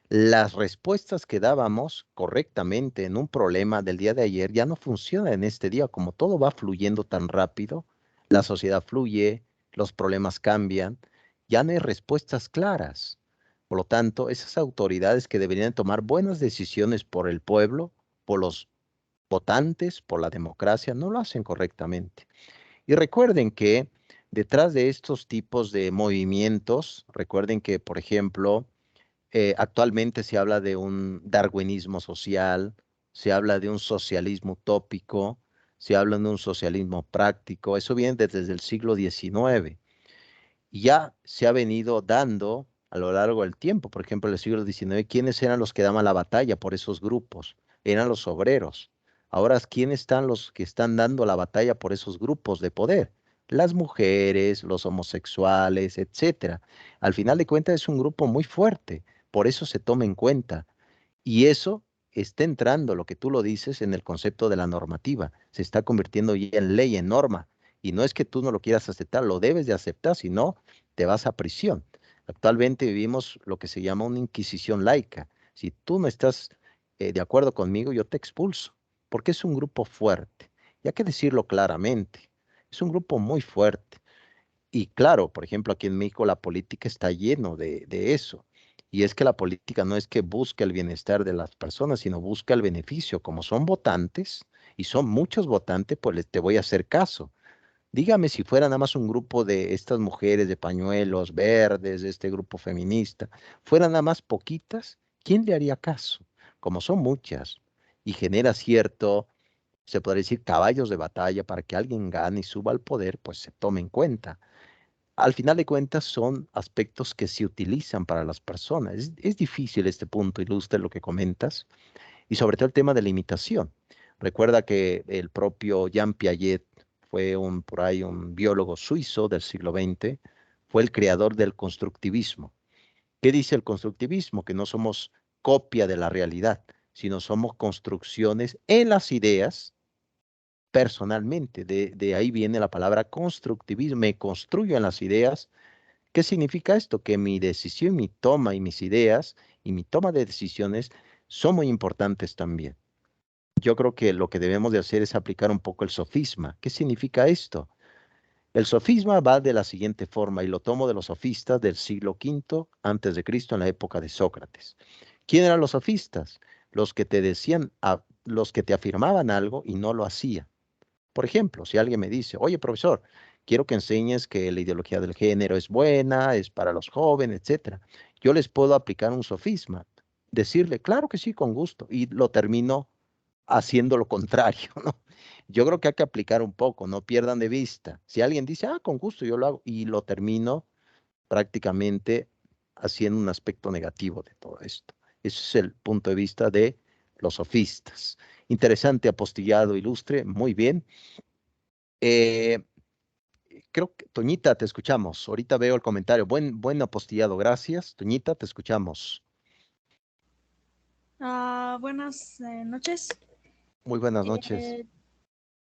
las respuestas que dábamos correctamente en un problema del día de ayer ya no funcionan en este día, como todo va fluyendo tan rápido, la sociedad fluye, los problemas cambian, ya no hay respuestas claras. Por lo tanto, esas autoridades que deberían tomar buenas decisiones por el pueblo, por los votantes, por la democracia, no lo hacen correctamente. Y recuerden que detrás de estos tipos de movimientos, recuerden que, por ejemplo, Actualmente se habla de un darwinismo social, se habla de un socialismo utópico, se habla de un socialismo práctico. Eso viene desde el siglo XIX y ya se ha venido dando a lo largo del tiempo. Por ejemplo, en el siglo XIX, ¿quiénes eran los que daban la batalla por esos grupos? Eran los obreros. Ahora, ¿quiénes están los que están dando la batalla por esos grupos de poder? Las mujeres, los homosexuales, etcétera. Al final de cuentas es un grupo muy fuerte, por eso se toma en cuenta. Y eso está entrando, lo que tú lo dices, en el concepto de la normativa. Se está convirtiendo ya en ley, en norma. Y no es que tú no lo quieras aceptar, lo debes de aceptar, si no, te vas a prisión. Actualmente vivimos lo que se llama una inquisición laica. Si tú no estás de acuerdo conmigo, yo te expulso, porque es un grupo fuerte. Y hay que decirlo claramente, es un grupo muy fuerte. Y claro, por ejemplo, aquí en México la política está lleno de eso. Y es que la política no es que busque el bienestar de las personas, sino busca el beneficio. Como son votantes, y son muchos votantes, pues te voy a hacer caso. Dígame si fuera nada más un grupo de estas mujeres de pañuelos verdes, de este grupo feminista, fueran nada más poquitas, ¿quién le haría caso? Como son muchas, y genera cierto, se podría decir, caballos de batalla para que alguien gane y suba al poder, pues se tome en cuenta. Al final de cuentas son aspectos que se utilizan para las personas. Es difícil este punto, ilustra lo que comentas, y sobre todo el tema de la imitación. Recuerda que el propio Jean Piaget fue por ahí un biólogo suizo del siglo XX, fue el creador del constructivismo. ¿Qué dice el constructivismo? Que no somos copia de la realidad, sino somos construcciones en las ideas personalmente. De ahí viene la palabra constructivismo. Me construyo en las ideas. ¿Qué significa esto? Que mi decisión, mi toma y mis ideas y mi toma de decisiones son muy importantes también. Yo creo que lo que debemos de hacer es aplicar un poco el sofisma. ¿Qué significa esto? El sofisma va de la siguiente forma, y lo tomo de los sofistas del siglo V antes de Cristo, en la época de Sócrates. ¿Quién eran los sofistas? Los que te decían, los que te afirmaban algo y no lo hacían. Por ejemplo, si alguien me dice, oye, profesor, quiero que enseñes que la ideología del género es buena, es para los jóvenes, etcétera. Yo les puedo aplicar un sofisma, decirle, claro que sí, con gusto, y lo termino haciendo lo contrario, ¿no? Yo creo que hay que aplicar un poco, no pierdan de vista. Si alguien dice, con gusto, yo lo hago, y lo termino prácticamente haciendo un aspecto negativo de todo esto. Ese es el punto de vista de los sofistas. Interesante apostillado, ilustre, muy bien. Creo que, Toñita, te escuchamos. Ahorita veo el comentario. Buen apostillado, gracias. Toñita, te escuchamos. Buenas noches. Muy buenas noches.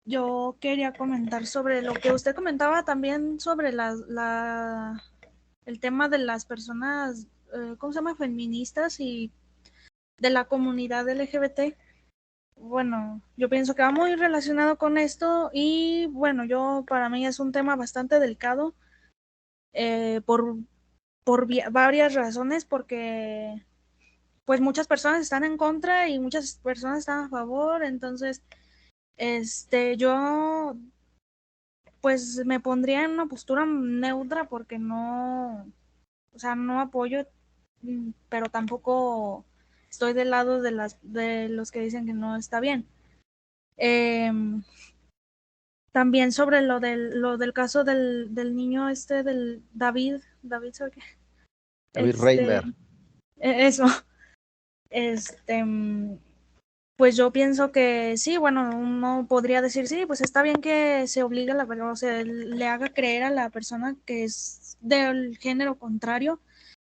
Yo quería comentar sobre lo que usted comentaba también sobre el tema de las personas, ¿cómo se llama? Feministas y de la comunidad LGBT. Bueno, yo pienso que va muy relacionado con esto y bueno, para mí es un tema bastante delicado por varias razones, porque pues muchas personas están en contra y muchas personas están a favor, entonces yo pues me pondría en una postura neutra porque no, o sea, no apoyo, pero tampoco estoy del lado de los que dicen que no está bien. También sobre lo del caso del niño del David, ¿sabe qué? David Reimer. Eso, pues yo pienso que sí, bueno, uno podría decir sí, pues está bien que se obligue a la persona, o sea, le haga creer a la persona que es del género contrario,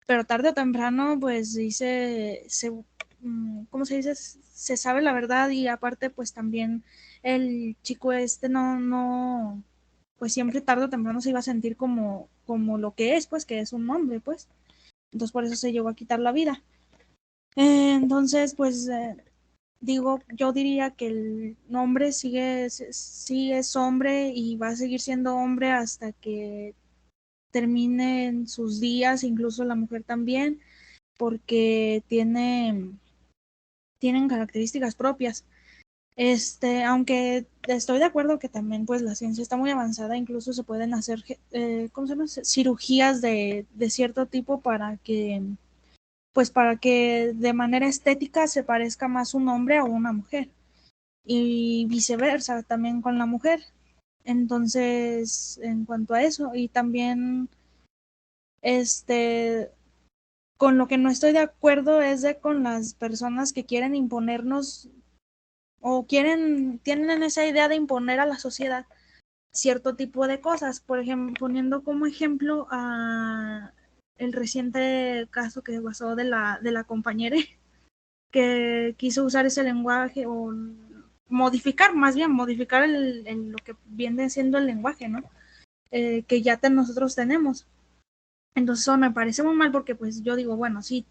pero tarde o temprano, pues ¿cómo se dice? Se sabe la verdad y aparte, pues también el chico no, pues siempre tarde o temprano se iba a sentir como lo que es, pues que es un hombre, pues. Entonces por eso se llegó a quitar la vida. Entonces, pues yo diría que el hombre sí es hombre y va a seguir siendo hombre hasta que terminen sus días, incluso la mujer también, porque tienen características propias. Aunque estoy de acuerdo que también pues la ciencia está muy avanzada, incluso se pueden hacer ¿cómo se llama? Cirugías de cierto tipo para que pues para que de manera estética se parezca más un hombre a una mujer y viceversa también con la mujer. Entonces, en cuanto a eso, y también con lo que no estoy de acuerdo es con las personas que quieren imponernos o tienen esa idea de imponer a la sociedad cierto tipo de cosas. Por ejemplo, poniendo como ejemplo a el reciente caso que pasó de la compañera que quiso usar ese lenguaje o modificar lo que viene siendo el lenguaje, ¿no? Que ya nosotros tenemos. Entonces eso me parece muy mal porque pues yo digo, bueno, si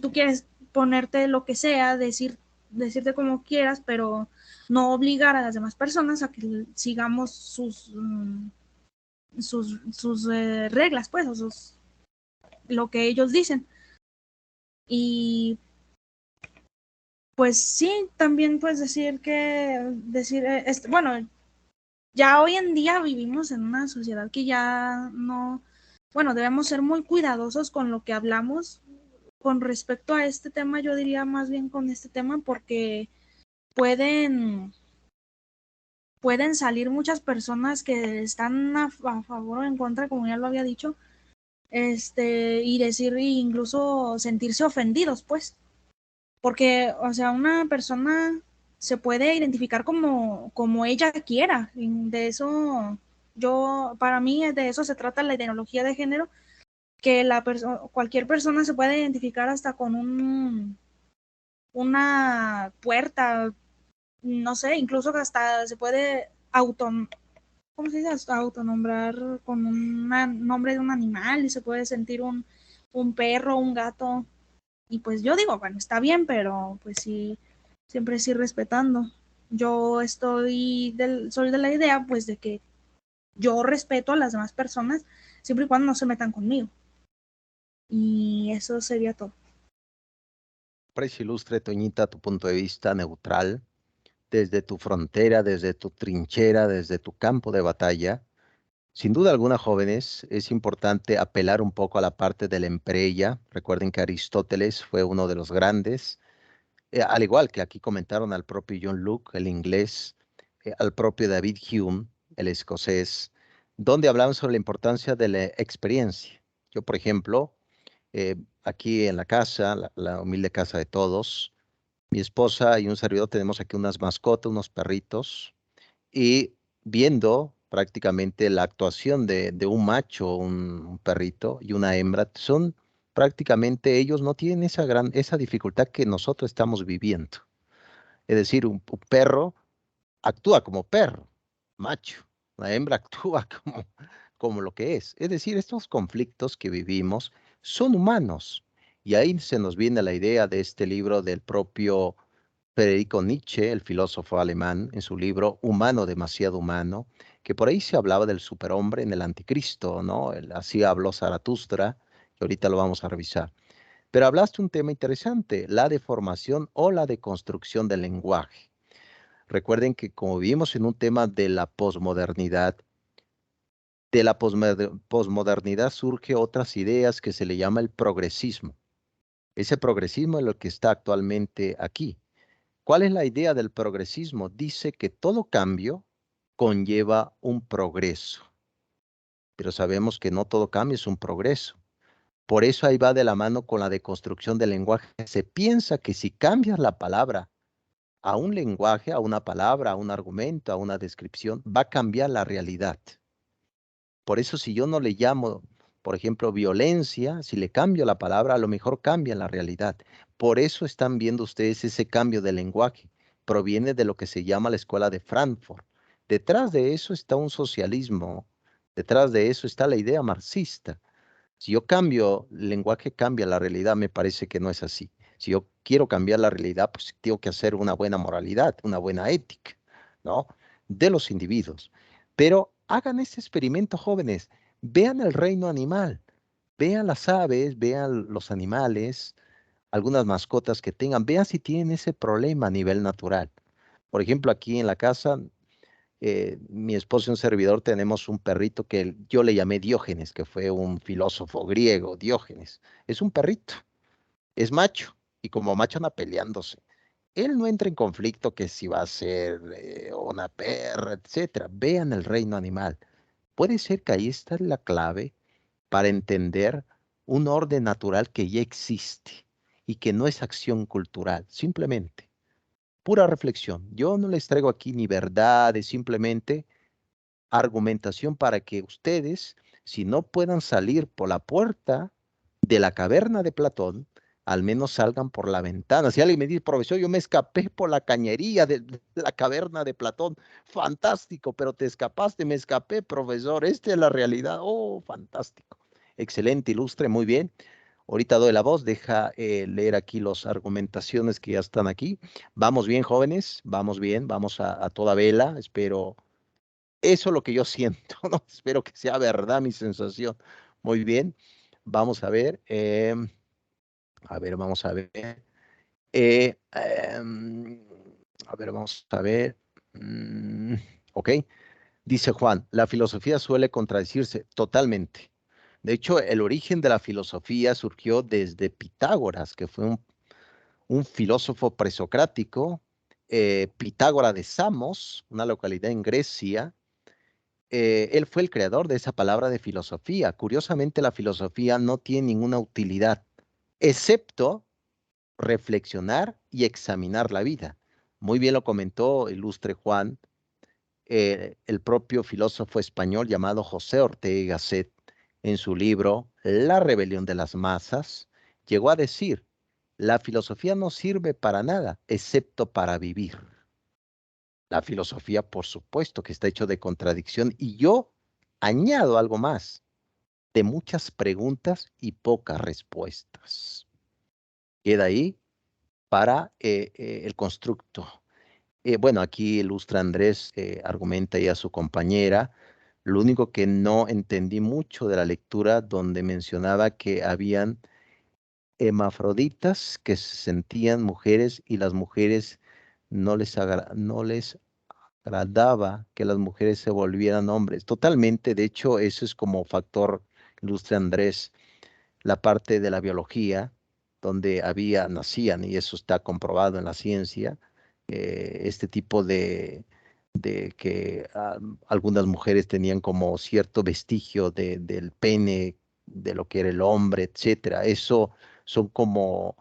tú quieres ponerte lo que sea, decirte como quieras, pero no obligar a las demás personas a que sigamos sus reglas, pues, o lo que ellos dicen. Y pues sí, también pues bueno, ya hoy en día vivimos en una sociedad que ya no, bueno, debemos ser muy cuidadosos con lo que hablamos con respecto a este tema. Yo diría más bien con este tema porque pueden salir muchas personas que están a favor o en contra, como ya lo había dicho, y decir, incluso sentirse ofendidos, pues, porque, o sea, una persona se puede identificar como ella quiera. Y de eso, para mí, de eso se trata la ideología de género, que cualquier persona se puede identificar hasta con una puerta, no sé, incluso hasta se puede ¿cómo se dice? Autonombrar con un nombre de un animal y se puede sentir un perro, un gato. Y pues yo digo, bueno, está bien, pero pues sí, siempre sí respetando. Yo soy de la idea, pues, de que yo respeto a las demás personas siempre y cuando no se metan conmigo. Y eso sería todo. Parece ilustre, Toñita, tu punto de vista neutral, desde tu frontera, desde tu trinchera, desde tu campo de batalla. Sin duda alguna, jóvenes, es importante apelar un poco a la parte de la empreya. Recuerden que Aristóteles fue uno de los grandes, al igual que aquí comentaron al propio John Locke, el inglés, al propio David Hume, el escocés, donde hablaban sobre la importancia de la experiencia. Yo, por ejemplo, aquí en la casa, la humilde casa de todos, mi esposa y un servidor tenemos aquí unas mascotas, unos perritos, y viendo prácticamente la actuación de un macho, un perrito y una hembra, son prácticamente ellos no tienen esa dificultad que nosotros estamos viviendo. Es decir, un perro actúa como perro, macho. La hembra actúa como lo que es. Es decir, estos conflictos que vivimos son humanos. Y ahí se nos viene la idea de este libro del propio Friedrich Nietzsche, el filósofo alemán, en su libro Humano, demasiado humano, que por ahí se hablaba del superhombre en el anticristo, ¿no? Así habló Zaratustra, y ahorita lo vamos a revisar. Pero hablaste un tema interesante, la deformación o la deconstrucción del lenguaje. Recuerden que como vivimos en un tema de la posmodernidad, de la posmodernidad surge otras ideas que se le llama el progresismo. Ese progresismo es lo que está actualmente aquí. ¿Cuál es la idea del progresismo? Dice que todo cambio conlleva un progreso, pero sabemos que no todo cambio es un progreso. Por eso ahí va de la mano con la deconstrucción del lenguaje. Se piensa que si cambias la palabra a un lenguaje, a una palabra, a un argumento, a una descripción, va a cambiar la realidad. Por eso si yo no le llamo, por ejemplo, violencia, si le cambio la palabra, a lo mejor cambia la realidad. Por eso están viendo ustedes ese cambio de lenguaje. Proviene de lo que se llama la escuela de Frankfurt. Detrás de eso está un socialismo. Detrás de eso está la idea marxista. Si yo cambio el lenguaje, cambia la realidad. Me parece que no es así. Si yo quiero cambiar la realidad, pues tengo que hacer una buena moralidad, una buena ética, ¿no? De los individuos. Pero hagan ese experimento, jóvenes. Vean el reino animal. Vean las aves, vean los animales, algunas mascotas que tengan. Vean si tienen ese problema a nivel natural. Por ejemplo, aquí en la casa, mi esposo y un servidor tenemos un perrito que yo le llamé Diógenes, que fue un filósofo griego, Diógenes. Es un perrito. es macho, y como macho anda peleándose. Él no entra en conflicto que si va a ser una perra, etcétera. Vean el reino animal. Puede ser que ahí está la clave para entender un orden natural que ya existe y que no es acción cultural, simplemente pura reflexión. Yo no les traigo aquí ni verdades, simplemente argumentación para que ustedes, si no puedan salir por la puerta de la caverna de Platón, al menos salgan por la ventana. Si alguien me dice, profesor, yo me escapé por la cañería de la caverna de Platón, fantástico, pero te escapaste, me escapé, profesor, esta es la realidad. Oh, fantástico. Excelente, ilustre, muy bien. Ahorita doy la voz, deja leer aquí las argumentaciones que ya están aquí. Vamos bien, jóvenes, vamos bien, vamos a toda vela, espero. Eso es lo que yo siento, ¿no? Espero que sea verdad mi sensación. Muy bien, vamos a ver, vamos a ver. A ver, vamos a ver. Ok, dice Juan, la filosofía suele contradecirse totalmente. De hecho, el origen de la filosofía surgió desde Pitágoras, que fue un filósofo presocrático, Pitágoras de Samos, una localidad en Grecia. Él fue el creador de esa palabra de filosofía. Curiosamente, la filosofía no tiene ninguna utilidad, excepto reflexionar y examinar la vida. Muy bien lo comentó ilustre Juan, el propio filósofo español llamado José Ortega y Gasset, en su libro La rebelión de las masas, llegó a decir, la filosofía no sirve para nada, excepto para vivir. La filosofía, por supuesto, que está hecho de contradicción, y yo añado algo más, de muchas preguntas y pocas respuestas. Queda ahí para el constructo. Bueno, aquí ilustra Andrés, argumenta ya a su compañera. Lo único que no entendí mucho de la lectura donde mencionaba que habían hermafroditas que se sentían mujeres y las mujeres no les agradaba que las mujeres se volvieran hombres. Totalmente, de hecho, eso es como factor, ilustre Andrés, la parte de la biología, donde nacían, y eso está comprobado en la ciencia, este tipo de que algunas mujeres tenían como cierto vestigio del pene, de lo que era el hombre, etcétera. Eso son como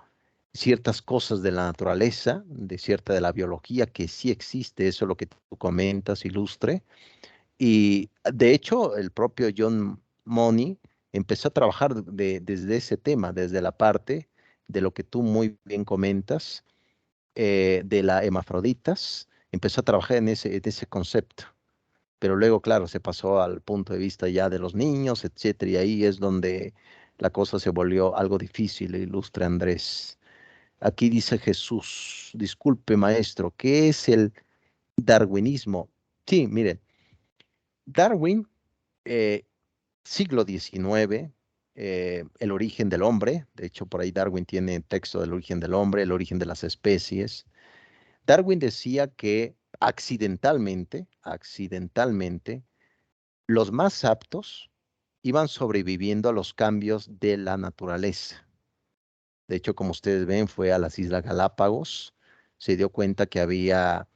ciertas cosas de la naturaleza, de la biología que sí existe, eso es lo que tú comentas, ilustre. Y de hecho, el propio John Money empezó a trabajar desde ese tema, desde la parte de lo que tú muy bien comentas, de la hermafroditas, empezó a trabajar en ese concepto. Pero luego, claro, se pasó al punto de vista ya de los niños, etcétera, y ahí es donde la cosa se volvió algo difícil, ilustre Andrés. Aquí dice Jesús, disculpe maestro, ¿qué es el darwinismo? Sí, miren, Darwin, eh, siglo XIX, el origen del hombre, de hecho por ahí Darwin tiene texto del origen del hombre, el origen de las especies. Darwin decía que accidentalmente, los más aptos iban sobreviviendo a los cambios de la naturaleza. De hecho, como ustedes ven, fue a las Islas Galápagos, se dio cuenta que había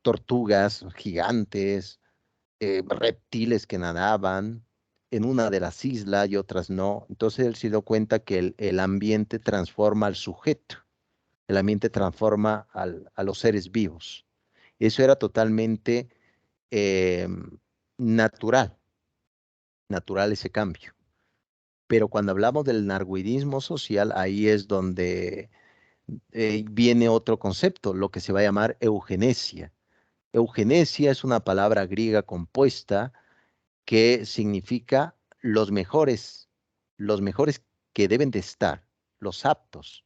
tortugas gigantes, reptiles que nadaban en una de las islas y otras no. Entonces él se dio cuenta que el ambiente transforma al sujeto, el ambiente transforma a los seres vivos. Eso era totalmente eh, natural, natural ese cambio. Pero cuando hablamos del darwinismo social, ahí es donde viene otro concepto, lo que se va a llamar eugenesia. Eugenesia es una palabra griega compuesta que significa los mejores que deben de estar, los aptos.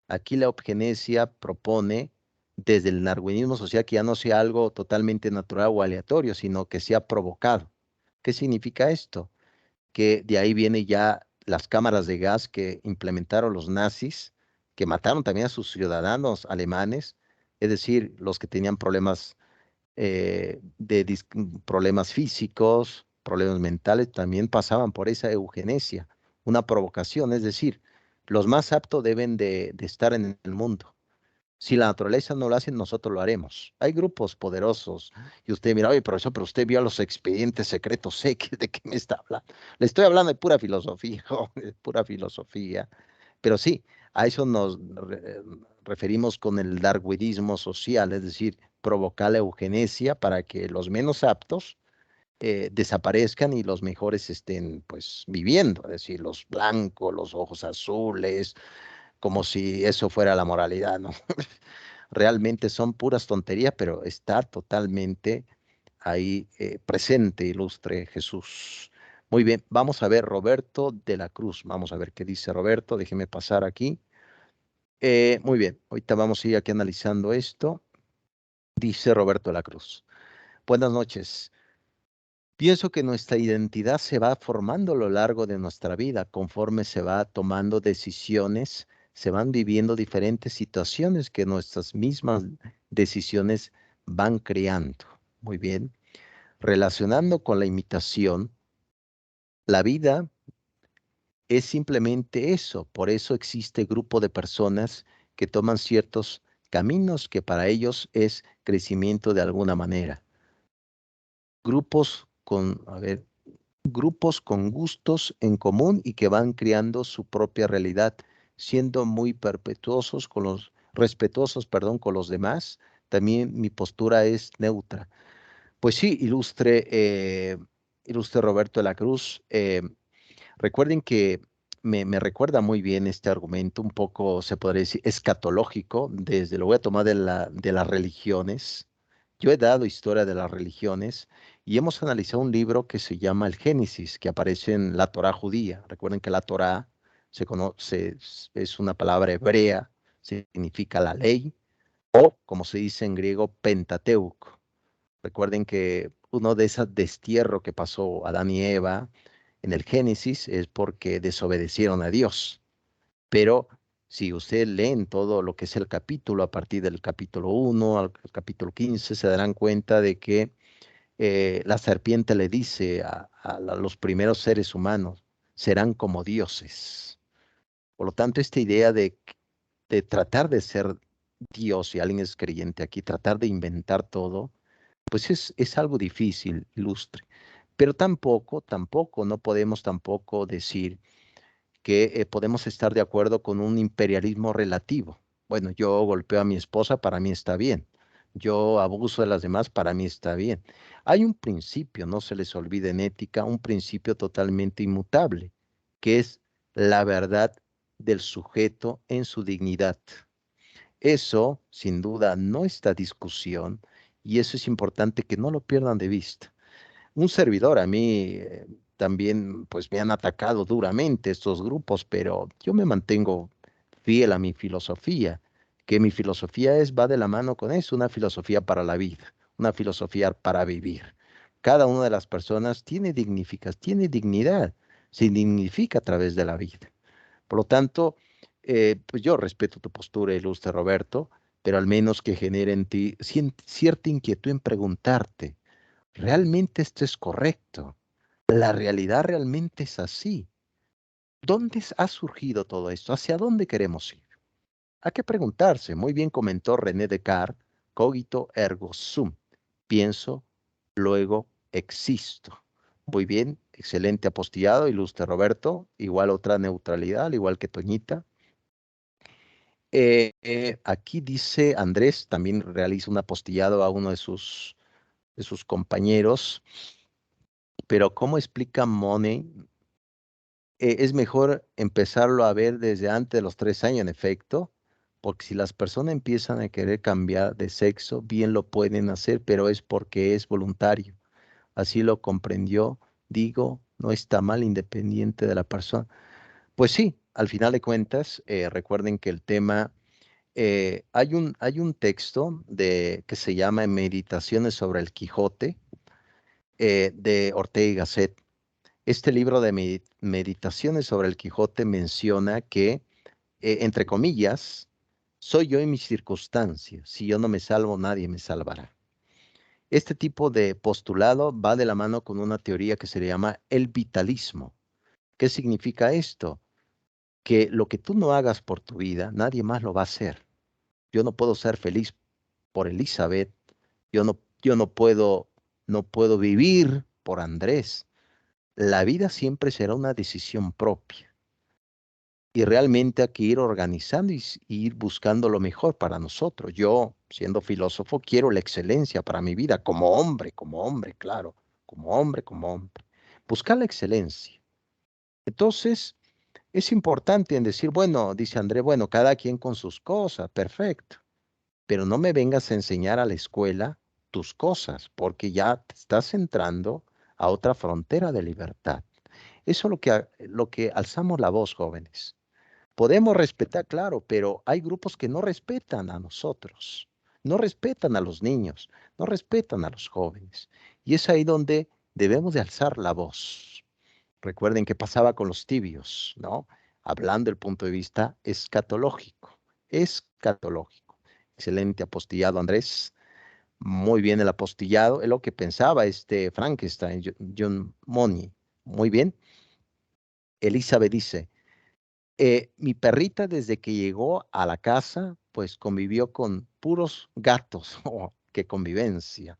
Aquí la eugenesia propone desde el darwinismo social que ya no sea algo totalmente natural o aleatorio, sino que sea provocado. ¿Qué significa esto? Que de ahí viene ya las cámaras de gas que implementaron los nazis, que mataron también a sus ciudadanos alemanes, es decir, los que tenían problemas problemas físicos, problemas mentales, también pasaban por esa eugenesia, una provocación, es decir, Los más aptos deben de estar en el mundo. Si la naturaleza no lo hace, nosotros lo haremos. Hay grupos poderosos y usted mira, oye, profesor, pero usted vio los expedientes secretos, sé de qué me está hablando. Le estoy hablando de pura filosofía, de pura filosofía. Pero sí, a eso nos referimos con el darwinismo social, es decir, provocar la eugenesia para que los menos aptos desaparezcan y los mejores estén pues viviendo, es decir, los blancos, los ojos azules, como si eso fuera la moralidad, ¿no? Realmente son puras tonterías, pero está totalmente ahí presente, ilustre Jesús. Muy bien, vamos a ver Roberto de la Cruz. Vamos a ver qué dice Roberto. Déjeme pasar aquí. Muy bien, ahorita vamos a ir aquí analizando esto. Dice Roberto de la Cruz. Buenas noches. Pienso que nuestra identidad se va formando a lo largo de nuestra vida, conforme se va tomando decisiones, se van viviendo diferentes situaciones que nuestras mismas decisiones van creando. Muy bien. Relacionando con la imitación, la vida es simplemente eso. Por eso existe grupo de personas que toman ciertos caminos que para ellos es crecimiento de alguna manera. Grupos con gustos en común y que van creando su propia realidad, siendo muy respetuosos, con los demás. También mi postura es neutra. Pues sí, ilustre Roberto de la Cruz. Recuerden que me recuerda muy bien este argumento, un poco, se podría decir, escatológico, lo voy a tomar de las religiones. Yo he dado historia de las religiones y hemos analizado un libro que se llama el Génesis, que aparece en la Torá judía. Recuerden que la Torá es una palabra hebrea, significa la ley, o como se dice en griego, Pentateuco. Recuerden que uno de esos destierros que pasó Adán y Eva en el Génesis es porque desobedecieron a Dios. Pero si ustedes leen todo lo que es el capítulo, a partir del capítulo 1 al capítulo 15, se darán cuenta de que la serpiente le dice a los primeros seres humanos, serán como dioses. Por lo tanto, esta idea de tratar de ser Dios, si alguien es creyente aquí, tratar de inventar todo, pues es algo difícil, ilustre. Pero tampoco, no podemos tampoco decir que podemos estar de acuerdo con un imperialismo relativo. Bueno, yo golpeo a mi esposa, para mí está bien. Yo abuso de las demás, para mí está bien. Hay un principio, no se les olvide en ética, un principio totalmente inmutable, que es la verdad del sujeto en su dignidad. Eso, sin duda, no está a discusión y eso es importante que no lo pierdan de vista. Un servidor, a mí también, pues me han atacado duramente estos grupos, pero yo me mantengo fiel a mi filosofía, que mi filosofía va de la mano con eso, una filosofía para la vida, una filosofía para vivir. Cada una de las personas tiene dignidad, se dignifica a través de la vida. Por lo tanto, pues yo respeto tu postura, ilustre Roberto, pero al menos que genere en ti cierta inquietud en preguntarte, ¿realmente esto es correcto? ¿La realidad realmente es así? ¿Dónde ha surgido todo esto? ¿Hacia dónde queremos ir? Hay que preguntarse. Muy bien comentó René Descartes, cogito ergo sum. Pienso, luego existo. Muy bien, excelente apostillado, ilustre Roberto. Igual otra neutralidad, al igual que Toñita. Aquí dice Andrés, también realiza un apostillado a uno de sus compañeros. Pero ¿cómo explica Money? Es mejor empezarlo a ver desde antes de los 3 años, en efecto, porque si las personas empiezan a querer cambiar de sexo, bien lo pueden hacer, pero es porque es voluntario. Así lo comprendió, digo, no está mal independiente de la persona. Pues sí, al final de cuentas, recuerden que el tema, hay un texto que se llama Meditaciones sobre el Quijote, de Ortega y Gasset. Este libro de meditaciones sobre el Quijote menciona que, entre comillas, soy yo en mis circunstancias. Si yo no me salvo, nadie me salvará. Este tipo de postulado va de la mano con una teoría que se le llama el vitalismo. ¿Qué significa esto? que lo que tú no hagas por tu vida, nadie más lo va a hacer. Yo no puedo ser feliz por Elizabeth, yo no puedo vivir por Andrés. La vida siempre será una decisión propia. Y realmente hay que ir organizando y ir buscando lo mejor para nosotros. Yo, siendo filósofo, quiero la excelencia para mi vida, como hombre, claro, como hombre. Buscar la excelencia. Entonces, es importante en decir, bueno, dice André, bueno, cada quien con sus cosas, perfecto, pero no me vengas a enseñar a la escuela tus cosas, porque ya te estás entrando a otra frontera de libertad. Eso es lo que alzamos la voz, jóvenes. Podemos respetar, claro, pero hay grupos que no respetan a nosotros, no respetan a los niños, no respetan a los jóvenes. Y es ahí donde debemos de alzar la voz. Recuerden qué pasaba con los tibios, ¿no? Hablando del punto de vista escatológico. Escatológico. Excelente apostillado, Andrés. Muy bien el apostillado. Es lo que pensaba Frankenstein, John Money. Muy bien. Elizabeth dice, mi perrita desde que llegó a la casa, pues convivió con puros gatos. Oh, qué convivencia.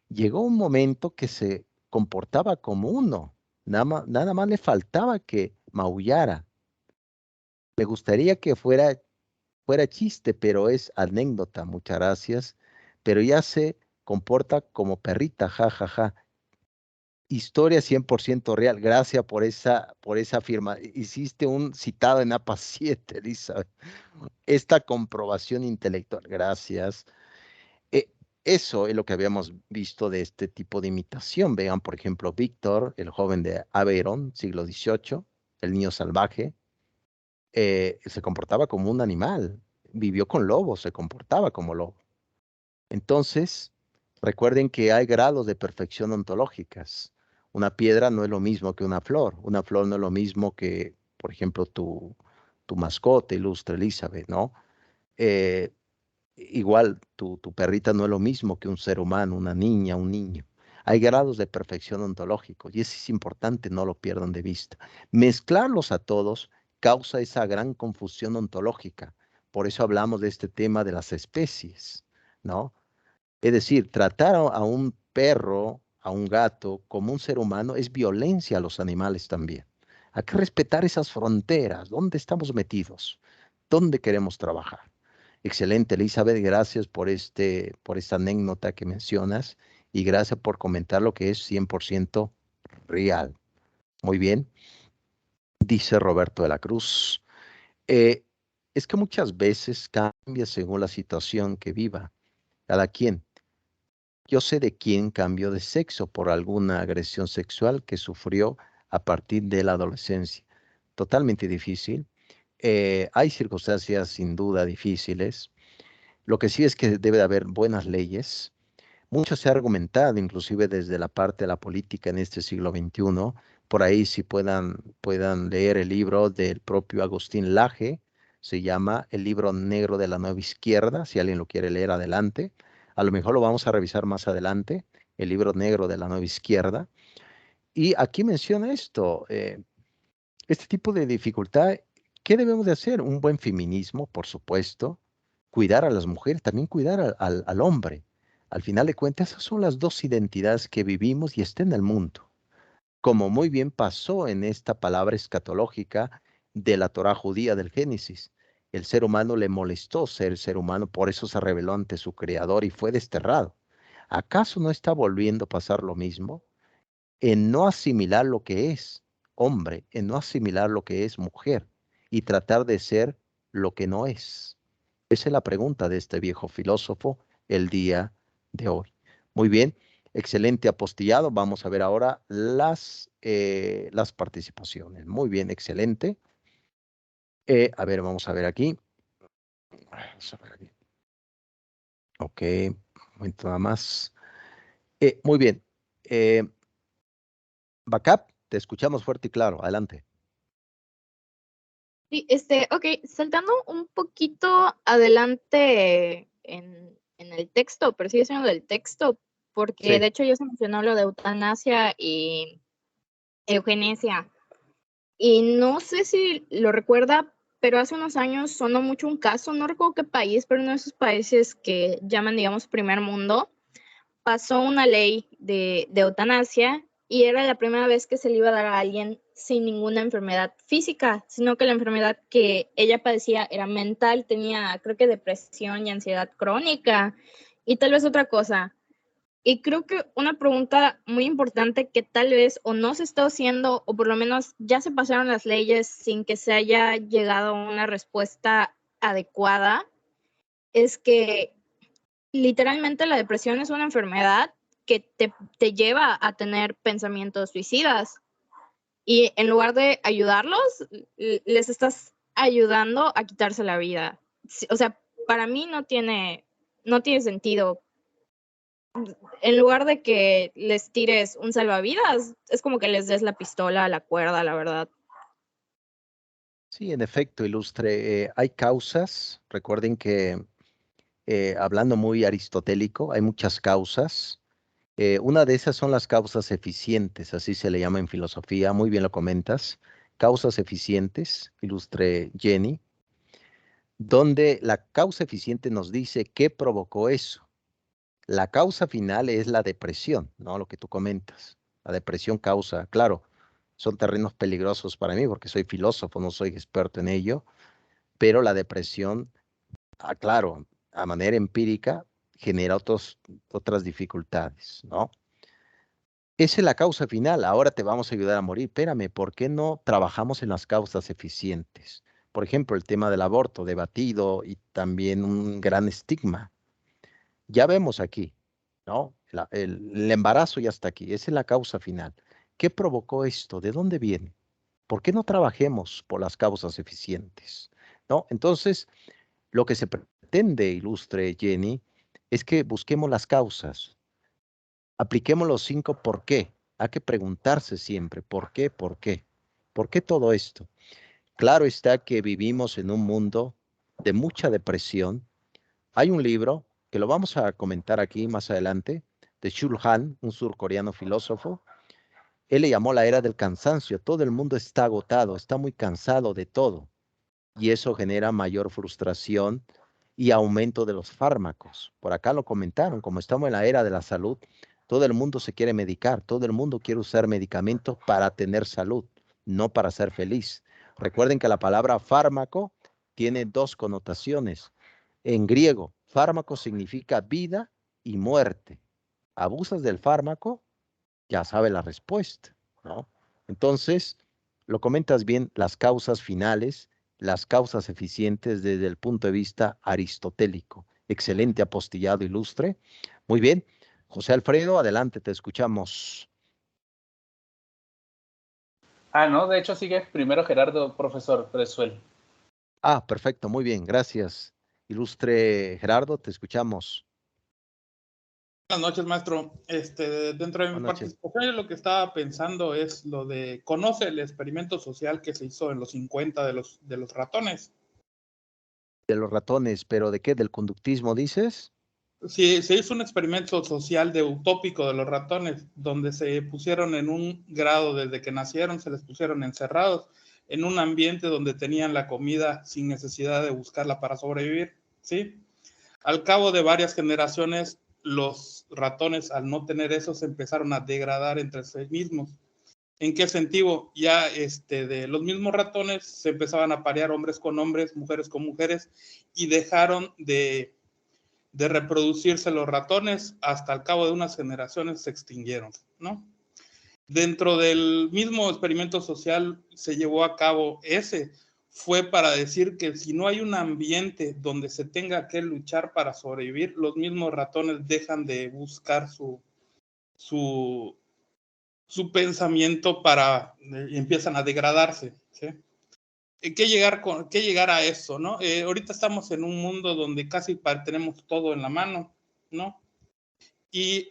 Llegó un momento que se comportaba como uno. Nada más le faltaba que maullara. Me gustaría que fuera chiste, pero es anécdota. Muchas gracias. Pero ya se comporta como perrita, ja, ja, ja. Historia 100% real. Gracias por esa firma. Hiciste un citado en APA 7, Elizabeth. Esta comprobación intelectual. Gracias. Eh, Eso es lo que habíamos visto de este tipo de imitación. Vean, por ejemplo, Víctor, el joven de Aveyron, siglo XVIII, el niño salvaje, se comportaba como un animal. Vivió con lobos, se comportaba como lobo. Entonces, recuerden que hay grados de perfección ontológicas. Una piedra no es lo mismo que una flor. Una flor no es lo mismo que, por ejemplo, tu mascota ilustre, Elizabeth, ¿no? Igual, tu perrita no es lo mismo que un ser humano, una niña, un niño. Hay grados de perfección ontológicos y eso es importante, no lo pierdan de vista. Mezclarlos a todos causa esa gran confusión ontológica. Por eso hablamos de este tema de las especies, ¿no? Es decir, tratar a un perro, a un gato, como un ser humano es violencia a los animales también. Hay que respetar esas fronteras. ¿Dónde estamos metidos? ¿Dónde queremos trabajar? Excelente, Elizabeth, gracias por esta anécdota que mencionas y gracias por comentar lo que es 100% real. Muy bien, dice Roberto de la Cruz. Es que muchas veces cambia según la situación que viva cada quien. Yo sé de quién cambió de sexo por alguna agresión sexual que sufrió a partir de la adolescencia. Totalmente difícil. Hay circunstancias sin duda difíciles. Lo que sí es que debe de haber buenas leyes. Mucho se ha argumentado, inclusive desde la parte de la política en este siglo XXI. Por ahí si puedan leer el libro del propio Agustín Laje, se llama El libro negro de la nueva izquierda, si alguien lo quiere leer adelante. A lo mejor lo vamos a revisar más adelante, el libro negro de la nueva izquierda. Y aquí menciona esto, este tipo de dificultad. ¿Qué debemos de hacer? Un buen feminismo, por supuesto, cuidar a las mujeres, también cuidar al hombre. Al final de cuentas, esas son las dos identidades que vivimos y está en el mundo. Como muy bien pasó en esta palabra escatológica de la Torá judía del Génesis. El ser humano le molestó ser ser humano, por eso se rebeló ante su creador y fue desterrado. ¿Acaso no está volviendo a pasar lo mismo? En no asimilar lo que es hombre, en no asimilar lo que es mujer y tratar de ser lo que no es. Esa es la pregunta de este viejo filósofo el día de hoy. Muy bien, excelente apostillado. Vamos a ver ahora las participaciones. Muy bien, excelente. A ver, vamos a ver aquí. Vamos a ver aquí. Ok, un momento nada más. Muy bien. Backup, te escuchamos fuerte y claro. Adelante. Sí, ok, saltando un poquito adelante en el texto, pero sigue siendo del texto, porque Sí. de hecho ya se mencionó lo de eutanasia y eugenesia. Y no sé si lo recuerda, pero hace unos años sonó mucho un caso, no recuerdo qué país, pero uno de esos países que llaman, digamos, primer mundo, pasó una ley de eutanasia y era la primera vez que se le iba a dar a alguien sin ninguna enfermedad física, sino que la enfermedad que ella padecía era mental, tenía creo que depresión y ansiedad crónica y tal vez otra cosa. Y creo que una pregunta muy importante que tal vez o no se está haciendo o por lo menos ya se pasaron las leyes sin que se haya llegado a una respuesta adecuada es que literalmente la depresión es una enfermedad que te lleva a tener pensamientos suicidas y en lugar de ayudarlos, les estás ayudando a quitarse la vida. O sea, para mí no tiene sentido. En lugar de que les tires un salvavidas, es como que les des la pistola, la cuerda, la verdad. Sí, en efecto, Ilustre, hay causas, recuerden que hablando muy aristotélico, hay muchas causas. Una de esas son las causas eficientes, así se le llama en filosofía, muy bien lo comentas. Causas eficientes, Ilustre Jenny, donde la causa eficiente nos dice qué provocó eso. La causa final es la depresión, ¿no? Lo que tú comentas. La depresión causa, claro, son terrenos peligrosos para mí porque soy filósofo, no soy experto en ello, pero la depresión, claro, a manera empírica, genera otras dificultades, ¿no? Esa es la causa final, ahora te vamos a ayudar a morir. Espérame, ¿por qué no trabajamos en las causas eficientes? Por ejemplo, el tema del aborto, debatido y también un gran estigma. Ya vemos aquí, ¿no? El embarazo ya está aquí, esa es la causa final. ¿Qué provocó esto? ¿De dónde viene? ¿Por qué no trabajemos por las causas eficientes? ¿No? Entonces, lo que se pretende, Ilustre Jenny, es que busquemos las causas, apliquemos los 5 por qué. Hay que preguntarse siempre, ¿por qué? ¿Por qué? ¿Por qué todo esto? Claro está que vivimos en un mundo de mucha depresión. Hay un libro que lo vamos a comentar aquí más adelante, de Chul Han, un surcoreano filósofo. Él le llamó la era del cansancio. Todo el mundo está agotado, está muy cansado de todo. Y eso genera mayor frustración y aumento de los fármacos. Por acá lo comentaron, como estamos en la era de la salud, todo el mundo se quiere medicar, todo el mundo quiere usar medicamentos para tener salud, no para ser feliz. Recuerden que la palabra fármaco tiene 2 connotaciones. En griego, fármaco significa vida y muerte. Abusas del fármaco, ya sabes la respuesta, ¿no? Entonces, lo comentas bien, las causas finales, las causas eficientes desde el punto de vista aristotélico. Excelente apostillado, Ilustre. Muy bien. José Alfredo, adelante, te escuchamos. No, de hecho sigue primero Gerardo, profesor Presuel. Perfecto, muy bien, gracias. Ilustre Gerardo, te escuchamos. Buenas noches, maestro. Dentro de mi participación, lo que estaba pensando es lo de, ¿conoce el experimento social que se hizo en los 50 de los ratones? De los ratones, ¿pero de qué? ¿Del conductismo dices? Sí, se hizo un experimento social de utópico de los ratones, donde se pusieron en un grado desde que nacieron, se les pusieron encerrados en un ambiente donde tenían la comida sin necesidad de buscarla para sobrevivir, ¿sí? Al cabo de varias generaciones, los ratones, al no tener eso, se empezaron a degradar entre sí mismos. ¿En qué sentido? Ya de los mismos ratones se empezaban a parear hombres con hombres, mujeres con mujeres, y dejaron de reproducirse los ratones. Hasta el cabo de unas generaciones se extinguieron, ¿no? Dentro del mismo experimento social se llevó a cabo fue para decir que si no hay un ambiente donde se tenga que luchar para sobrevivir, los mismos ratones dejan de buscar su pensamiento y empiezan a degradarse, ¿sí? ¿Qué llegar a eso, ¿no? Ahorita estamos en un mundo donde casi tenemos todo en la mano, ¿no? Y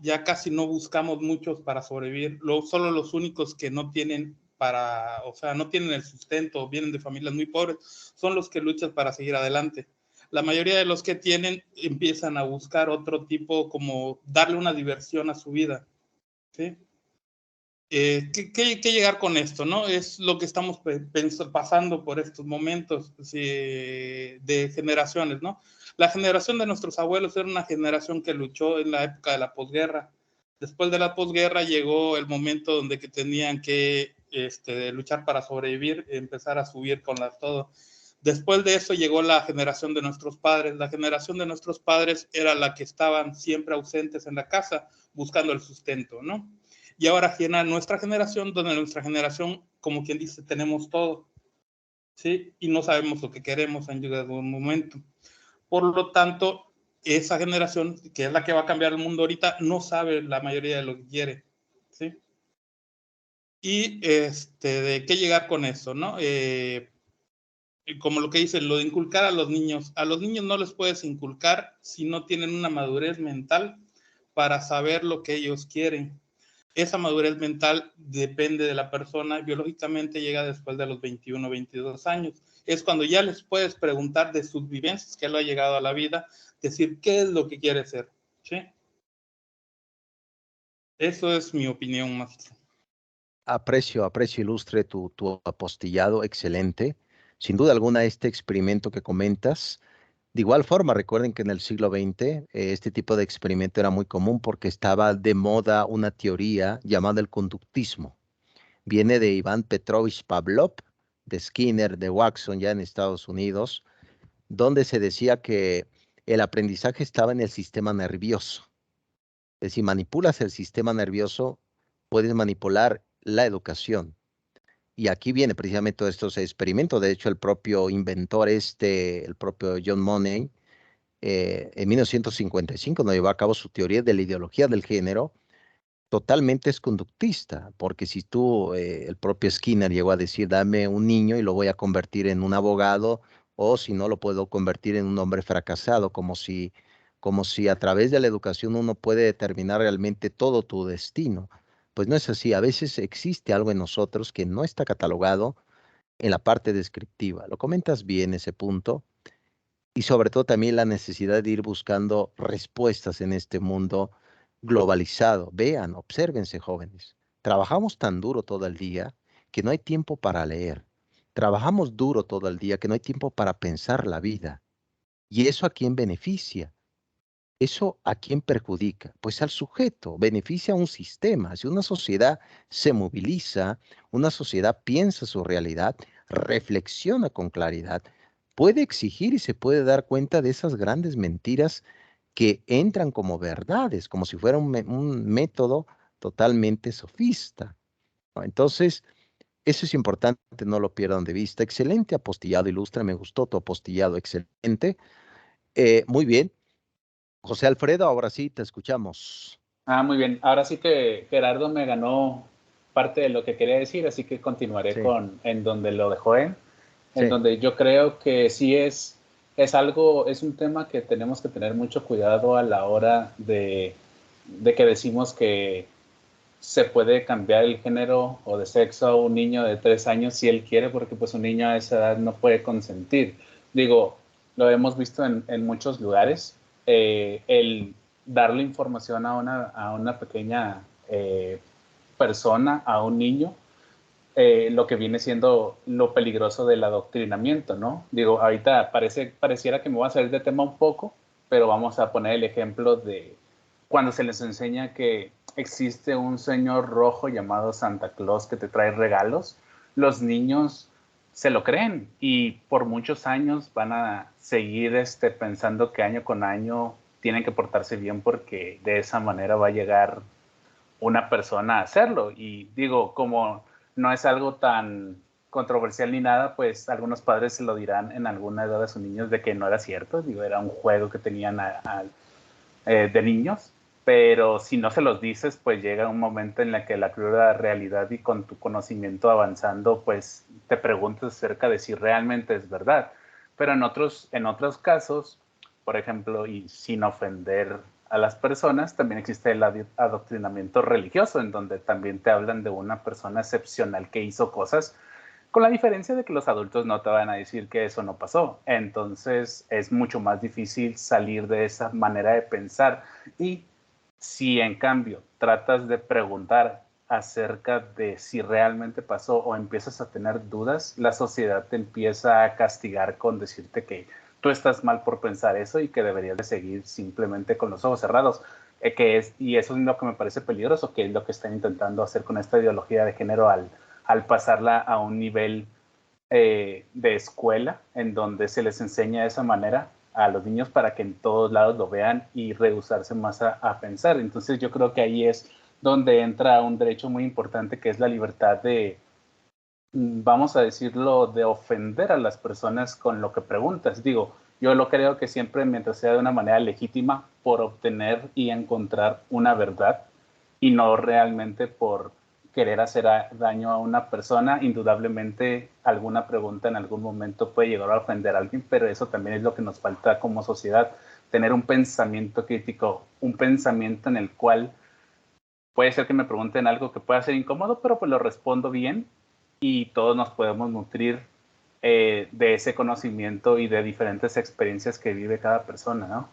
ya casi no buscamos muchos para sobrevivir. Solo los únicos que no tienen no tienen el sustento, vienen de familias muy pobres, son los que luchan para seguir adelante. La mayoría de los que tienen empiezan a buscar otro tipo, como darle una diversión a su vida, ¿sí? ¿Qué llegar con esto, ¿no? Es lo que estamos pasando por estos momentos de generaciones, ¿no? La generación de nuestros abuelos era una generación que luchó en la época de la posguerra. Después de la posguerra llegó el momento donde que tenían que luchar para sobrevivir, empezar a subir con todo. Después de eso llegó la generación de nuestros padres. La generación de nuestros padres era la que estaban siempre ausentes en la casa buscando el sustento, ¿no? Y ahora viene nuestra generación, donde nuestra generación, como quien dice, tenemos todo, ¿sí? Y no sabemos lo que queremos en algún momento. Por lo tanto, esa generación, que es la que va a cambiar el mundo ahorita, no sabe la mayoría de lo que quiere, ¿sí? Y de qué llegar con eso, ¿no? Como lo que dicen, lo de inculcar a los niños no les puedes inculcar si no tienen una madurez mental para saber lo que ellos quieren. Esa madurez mental depende de la persona, biológicamente llega después de los 21, 22 años. Es cuando ya les puedes preguntar de sus vivencias, que lo ha llegado a la vida, decir qué es lo que quiere ser, ¿sí? Eso es mi opinión, maestro. Aprecio, ilustre tu apostillado, excelente. Sin duda alguna, este experimento que comentas, de igual forma, recuerden que en el siglo XX este tipo de experimento era muy común porque estaba de moda una teoría llamada el conductismo. Viene de Iván Petrovich Pavlov, de Skinner, de Watson, ya en Estados Unidos, donde se decía que el aprendizaje estaba en el sistema nervioso. Es decir, manipulas el sistema nervioso, puedes manipular la educación. Y aquí viene precisamente todo estos experimentos. De hecho, el propio inventor el propio John Money, en 1955 nos llevó a cabo su teoría de la ideología del género. Totalmente es conductista, porque si tú, el propio Skinner llegó a decir, dame un niño y lo voy a convertir en un abogado, o si no, lo puedo convertir en un hombre fracasado, como si a través de la educación uno puede determinar realmente todo tu destino. Pues no es así. A veces existe algo en nosotros que no está catalogado en la parte descriptiva. Lo comentas bien ese punto. Y sobre todo también la necesidad de ir buscando respuestas en este mundo globalizado. Vean, obsérvense, jóvenes. Trabajamos tan duro todo el día que no hay tiempo para leer. Trabajamos duro todo el día que no hay tiempo para pensar la vida. ¿Y eso a quién beneficia? ¿Eso a quién perjudica? Pues al sujeto, beneficia a un sistema. Si una sociedad se moviliza, una sociedad piensa su realidad, reflexiona con claridad, puede exigir y se puede dar cuenta de esas grandes mentiras que entran como verdades, como si fuera un método totalmente sofista, ¿no? Entonces, eso es importante, no lo pierdan de vista. Excelente apostillado, Ilustre, me gustó tu apostillado, excelente. Muy bien. José Alfredo, ahora sí te escuchamos. Muy bien. Ahora sí que Gerardo me ganó parte de lo que quería decir, así que continuaré en donde lo dejó en donde yo creo que sí es un tema que tenemos que tener mucho cuidado a la hora de que decimos que se puede cambiar el género o de sexo a un niño de 3 años si él quiere, porque pues un niño a esa edad no puede consentir. Digo, lo hemos visto en muchos lugares, el darle información a una pequeña persona, a un niño, lo que viene siendo lo peligroso del adoctrinamiento, ¿no? Digo, ahorita pareciera que me voy a salir de tema un poco, pero vamos a poner el ejemplo de cuando se les enseña que existe un señor rojo llamado Santa Claus que te trae regalos, los niños se lo creen y por muchos años van a seguir pensando que año con año tienen que portarse bien porque de esa manera va a llegar una persona a hacerlo. Y digo, como no es algo tan controversial ni nada, pues algunos padres se lo dirán en alguna edad a sus niños de que no era cierto, digo, era un juego que tenían de niños, pero si no se los dices, pues llega un momento en el que la cruda realidad y con tu conocimiento avanzando, pues te preguntas acerca de si realmente es verdad. Pero en otros casos, por ejemplo, y sin ofender a las personas, también existe el adoctrinamiento religioso, en donde también te hablan de una persona excepcional que hizo cosas, con la diferencia de que los adultos no te van a decir que eso no pasó. Entonces es mucho más difícil salir de esa manera de pensar. Y si en cambio tratas de preguntar acerca de si realmente pasó o empiezas a tener dudas, la sociedad te empieza a castigar con decirte que tú estás mal por pensar eso y que deberías de seguir simplemente con los ojos cerrados. Y eso es lo que me parece peligroso, que es lo que están intentando hacer con esta ideología de género al pasarla a un nivel de escuela en donde se les enseña de esa manera a los niños para que en todos lados lo vean y rehusarse más a pensar. Entonces yo creo que ahí es donde entra un derecho muy importante que es la libertad de, vamos a decirlo, de ofender a las personas con lo que preguntas. Digo, yo lo creo que siempre mientras sea de una manera legítima por obtener y encontrar una verdad y no realmente por querer hacer daño a una persona. Indudablemente alguna pregunta en algún momento puede llegar a ofender a alguien, pero eso también es lo que nos falta como sociedad, tener un pensamiento crítico, un pensamiento en el cual puede ser que me pregunten algo que pueda ser incómodo, pero pues lo respondo bien y todos nos podemos nutrir de ese conocimiento y de diferentes experiencias que vive cada persona, ¿no?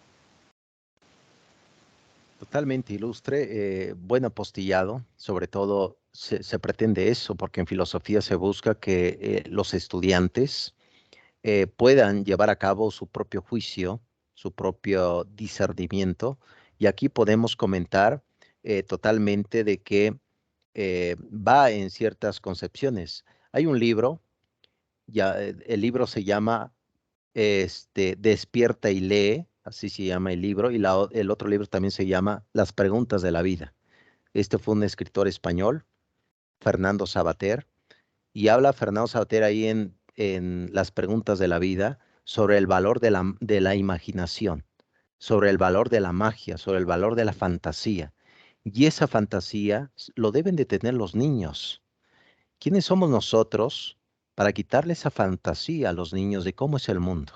Totalmente ilustre, buen apostillado, sobre todo se pretende eso, porque en filosofía se busca que los estudiantes puedan llevar a cabo su propio juicio, su propio discernimiento, y aquí podemos comentar totalmente de que va en ciertas concepciones. Hay un libro, el libro se llama Despierta y lee, así se llama el libro, y el otro libro también se llama Las preguntas de la vida. Este fue un escritor español, Fernando Savater, y habla Fernando Savater ahí en Las preguntas de la vida sobre el valor de la imaginación, sobre el valor de la magia, sobre el valor de la fantasía. Y esa fantasía lo deben de tener los niños. ¿Quiénes somos nosotros para quitarle esa fantasía a los niños de cómo es el mundo?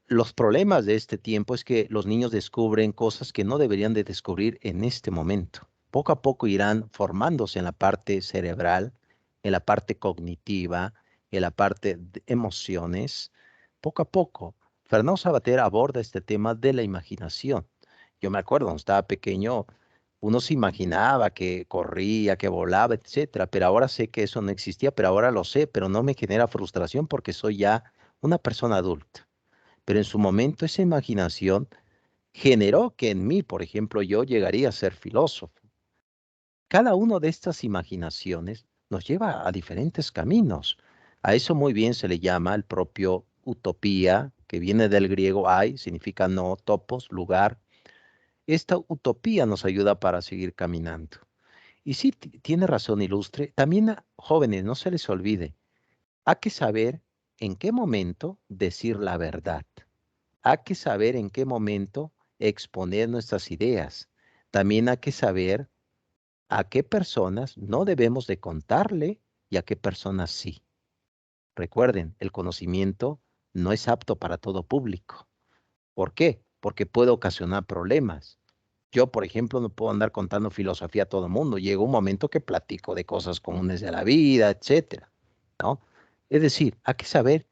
Los problemas de este tiempo es que los niños descubren cosas que no deberían de descubrir en este momento. Poco a poco irán formándose en la parte cerebral, en la parte cognitiva, en la parte de emociones. Poco a poco, Fernando Savater aborda este tema de la imaginación. Yo me acuerdo, cuando estaba pequeño, uno se imaginaba que corría, que volaba, etcétera, pero ahora sé que eso no existía, pero ahora lo sé, pero no me genera frustración porque soy ya una persona adulta. Pero en su momento esa imaginación generó que en mí, por ejemplo, yo llegaría a ser filósofo. Cada una de estas imaginaciones nos lleva a diferentes caminos. A eso muy bien se le llama el propio utopía, que viene del griego ai, significa no, topos, lugar. Esta utopía nos ayuda para seguir caminando. Y sí, tiene razón, ilustre. También a jóvenes, no se les olvide, hay que saber en qué momento decir la verdad. Hay que saber en qué momento exponer nuestras ideas. También hay que saber a qué personas no debemos de contarle y a qué personas sí. Recuerden, el conocimiento no es apto para todo público. ¿Por qué? Porque puede ocasionar problemas. Yo, por ejemplo, no puedo andar contando filosofía a todo el mundo. Llega un momento que platico de cosas comunes de la vida, etcétera, ¿no? Es decir, hay que saber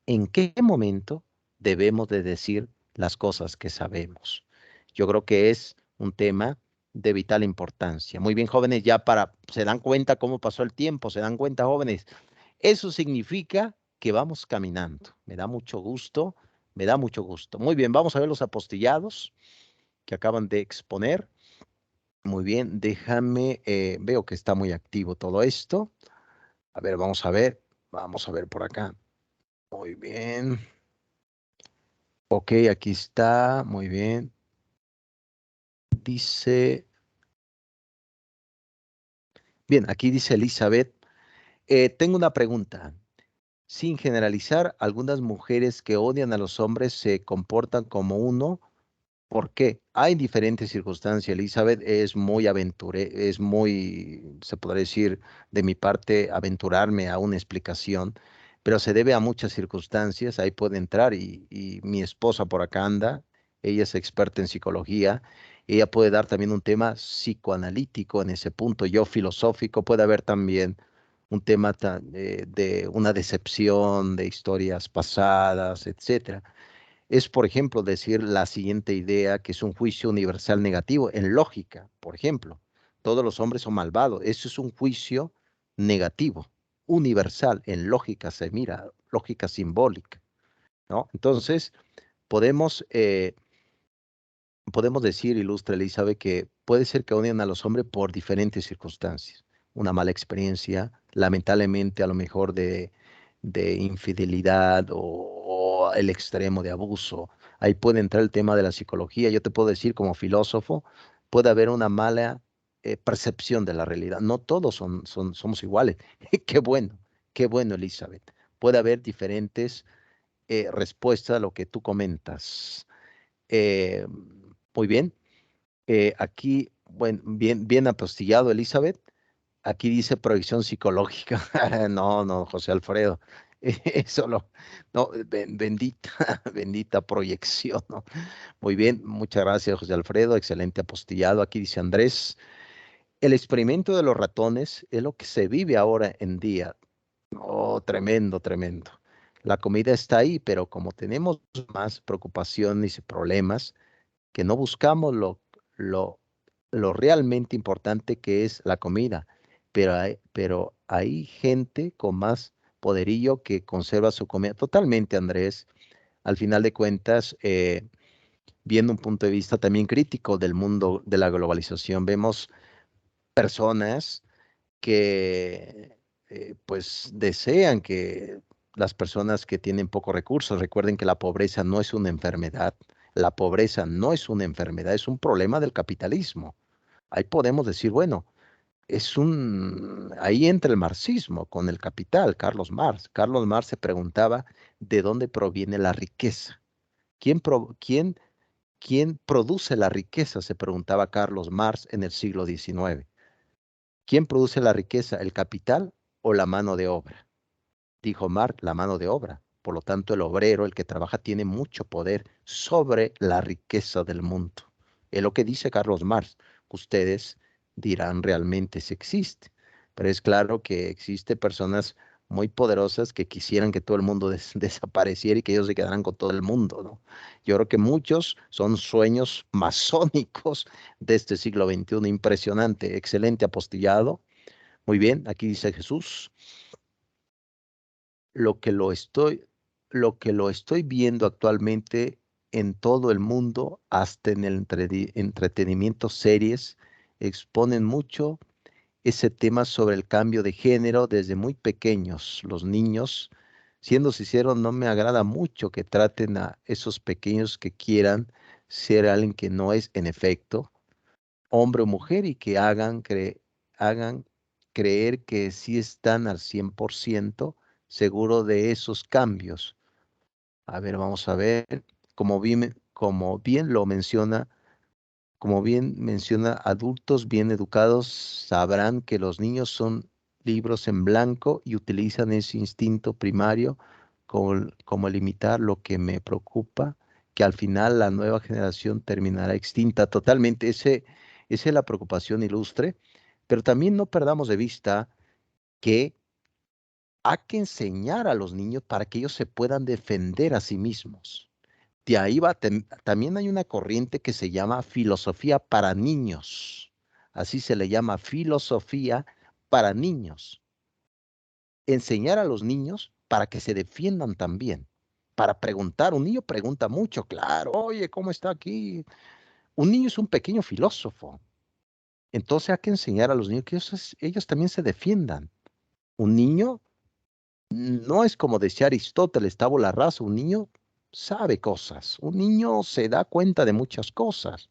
en qué momento debemos de decir las cosas que sabemos. Yo creo que es un tema de vital importancia. Muy bien, jóvenes, se dan cuenta cómo pasó el tiempo, se dan cuenta, jóvenes. Eso significa que vamos caminando. Me da mucho gusto, me da mucho gusto. Muy bien, vamos a ver los apostillados que acaban de exponer. Muy bien, veo que está muy activo todo esto. A ver, vamos a ver por acá. Muy bien. Ok, aquí está, muy bien. Aquí dice Elizabeth, tengo una pregunta. Sin generalizar, algunas mujeres que odian a los hombres se comportan como uno. ¿Por qué? Hay diferentes circunstancias. Elizabeth es muy se podría decir, de mi parte, aventurarme a una explicación, pero se debe a muchas circunstancias. Ahí puede entrar y mi esposa por acá anda, ella es experta en psicología, ella puede dar también un tema psicoanalítico en ese punto, yo filosófico, puede haber también un tema de una decepción, de historias pasadas, etcétera. Es, por ejemplo, decir la siguiente idea, que es un juicio universal negativo, en lógica, por ejemplo. todos los hombres son malvados. Eso es un juicio negativo, universal, en lógica se mira, lógica simbólica, ¿no? Entonces, podemos decir, ilustre Elizabeth, que puede ser que odien a los hombres por diferentes circunstancias. Una mala experiencia, lamentablemente a lo mejor de infidelidad o el extremo de abuso. Ahí puede entrar el tema de la psicología. Yo te puedo decir como filósofo, puede haber una mala percepción de la realidad. No todos somos iguales. Qué bueno, Elizabeth. Puede haber diferentes respuestas a lo que tú comentas. Muy bien. Aquí, bueno, bien apostillado, Elizabeth. Aquí dice proyección psicológica. No, José Alfredo. Eso no, bendita proyección, ¿no? Muy bien, muchas gracias, José Alfredo. Excelente apostillado. Aquí dice Andrés. El experimento de los ratones es lo que se vive ahora en día. Oh, tremendo. La comida está ahí, pero como tenemos más preocupaciones y problemas, que no buscamos lo realmente importante que es la comida, pero hay gente con más poderío que conserva su comida. Totalmente, Andrés. Al final de cuentas, viendo un punto de vista también crítico del mundo de la globalización, vemos personas que pues desean que las personas que tienen pocos recursos, recuerden que la pobreza no es una enfermedad, la pobreza no es una enfermedad, es un problema del capitalismo. Ahí podemos decir, bueno, ahí entra el marxismo con el capital, Carlos Marx. Carlos Marx se preguntaba de dónde proviene la riqueza. ¿Quién produce la riqueza? Se preguntaba Carlos Marx en el siglo XIX. ¿Quién produce la riqueza, el capital o la mano de obra? Dijo Marx, la mano de obra. Por lo tanto, el obrero, el que trabaja, tiene mucho poder sobre la riqueza del mundo. Es lo que dice Carlos Marx. Ustedes dirán realmente si existe. Pero es claro que existe personas muy poderosas que quisieran que todo el mundo desapareciera y que ellos se quedaran con todo el mundo, ¿no? Yo creo que muchos son sueños masónicos de este siglo XXI. Impresionante, excelente apostillado. Muy bien, aquí dice Jesús. Lo que lo estoy viendo actualmente en todo el mundo, hasta en el entretenimiento, series, exponen mucho ese tema sobre el cambio de género desde muy pequeños. Los niños, siendo sinceros, no me agrada mucho que traten a esos pequeños que quieran ser alguien que no es, en efecto, hombre o mujer, y que hagan creer que sí están al 100% seguro de esos cambios. A ver, vamos a ver, como bien menciona, adultos bien educados sabrán que los niños son libros en blanco y utilizan ese instinto primario como limitar. Lo que me preocupa, que al final la nueva generación terminará extinta totalmente. Esa es la preocupación, ilustre, pero también no perdamos de vista que hay que enseñar a los niños para que ellos se puedan defender a sí mismos. De ahí también hay una corriente que se llama filosofía para niños. Así se le llama, filosofía para niños. Enseñar a los niños para que se defiendan también. Para preguntar, un niño pregunta mucho, claro, oye, ¿cómo está aquí? Un niño es un pequeño filósofo. Entonces hay que enseñar a los niños que ellos también se defiendan. Un niño no es como decía Aristóteles, tabula rasa. Un niño sabe cosas, un niño se da cuenta de muchas cosas.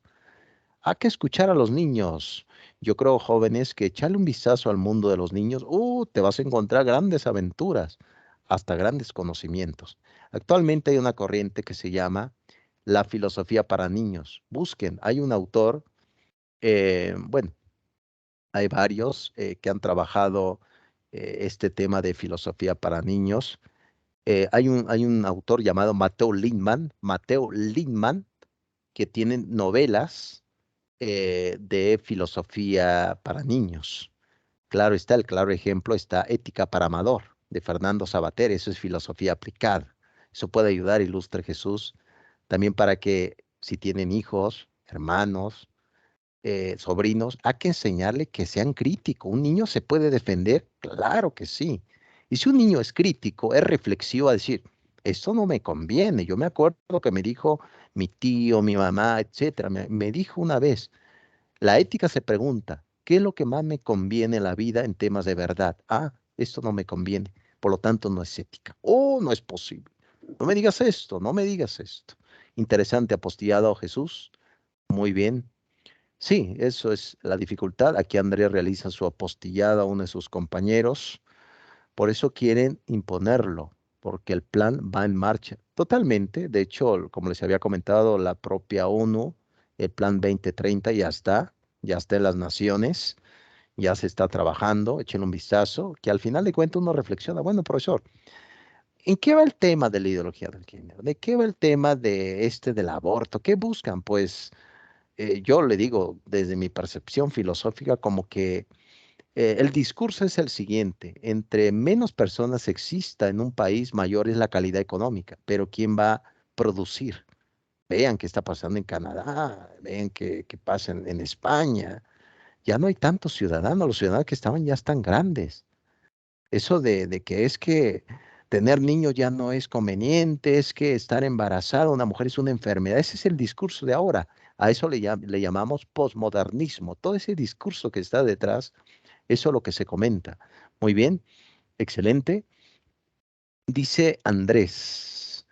Hay que escuchar a los niños. Yo creo, jóvenes, que echarle un vistazo al mundo de los niños, te vas a encontrar grandes aventuras, hasta grandes conocimientos. Actualmente hay una corriente que se llama la filosofía para niños. Busquen, hay un autor, bueno, hay varios que han trabajado este tema de filosofía para niños. Hay un autor llamado Matteo Lindman, que tiene novelas de filosofía para niños. Claro está, el claro ejemplo está Ética para Amador, de Fernando Sabater. Eso es filosofía aplicada. Eso puede ayudar, ilustre Jesús, también para que si tienen hijos, hermanos, sobrinos, hay que enseñarle que sean críticos. ¿Un niño se puede defender? Claro que sí. Y si un niño es crítico, es reflexivo a decir, esto no me conviene. Yo me acuerdo que me dijo mi tío, mi mamá, etcétera, me dijo una vez, la ética se pregunta, ¿qué es lo que más me conviene en la vida en temas de verdad? Ah, esto no me conviene, por lo tanto no es ética. Oh, no es posible. No me digas esto, no me digas esto. Interesante apostillado, Jesús. Muy bien. Sí, eso es la dificultad. Aquí Andrea realiza su apostillada a uno de sus compañeros. Por eso quieren imponerlo, porque el plan va en marcha. Totalmente. De hecho, como les había comentado, la propia ONU, el plan 2030 ya está en las naciones, ya se está trabajando. Echen un vistazo, que al final de cuentas uno reflexiona, bueno, profesor, ¿en qué va el tema de la ideología del género? ¿De qué va el tema del aborto? ¿Qué buscan? Pues yo le digo desde mi percepción filosófica como que el discurso es el siguiente: entre menos personas exista en un país, mayor es la calidad económica, pero ¿quién va a producir? Vean qué está pasando en Canadá, vean qué pasa en España. Ya no hay tantos ciudadanos, los ciudadanos que estaban ya están grandes. Eso de que es que tener niños ya no es conveniente, es que estar embarazada una mujer es una enfermedad. Ese es el discurso de ahora. A eso le llamamos posmodernismo. Todo ese discurso que está detrás, eso es lo que se comenta. Muy bien, excelente. Dice Andrés,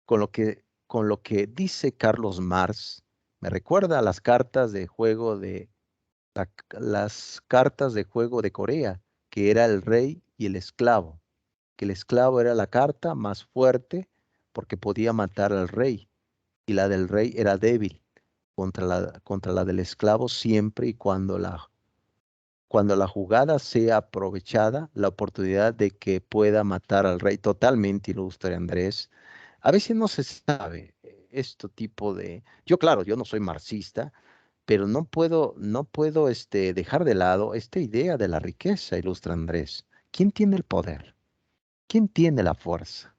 con lo que dice Carlos Marx, me recuerda a las cartas de juego las cartas de juego de Corea, que era el rey y el esclavo, que el esclavo era la carta más fuerte porque podía matar al rey, y la del rey era débil contra la del esclavo siempre y cuando la jugada sea aprovechada, la oportunidad de que pueda matar al rey. Totalmente ilustre, Andrés. A veces no se sabe este tipo de... Yo, claro, yo no soy marxista, pero no puedo dejar de lado esta idea de la riqueza, ilustre Andrés. ¿Quién tiene el poder? ¿Quién tiene la fuerza?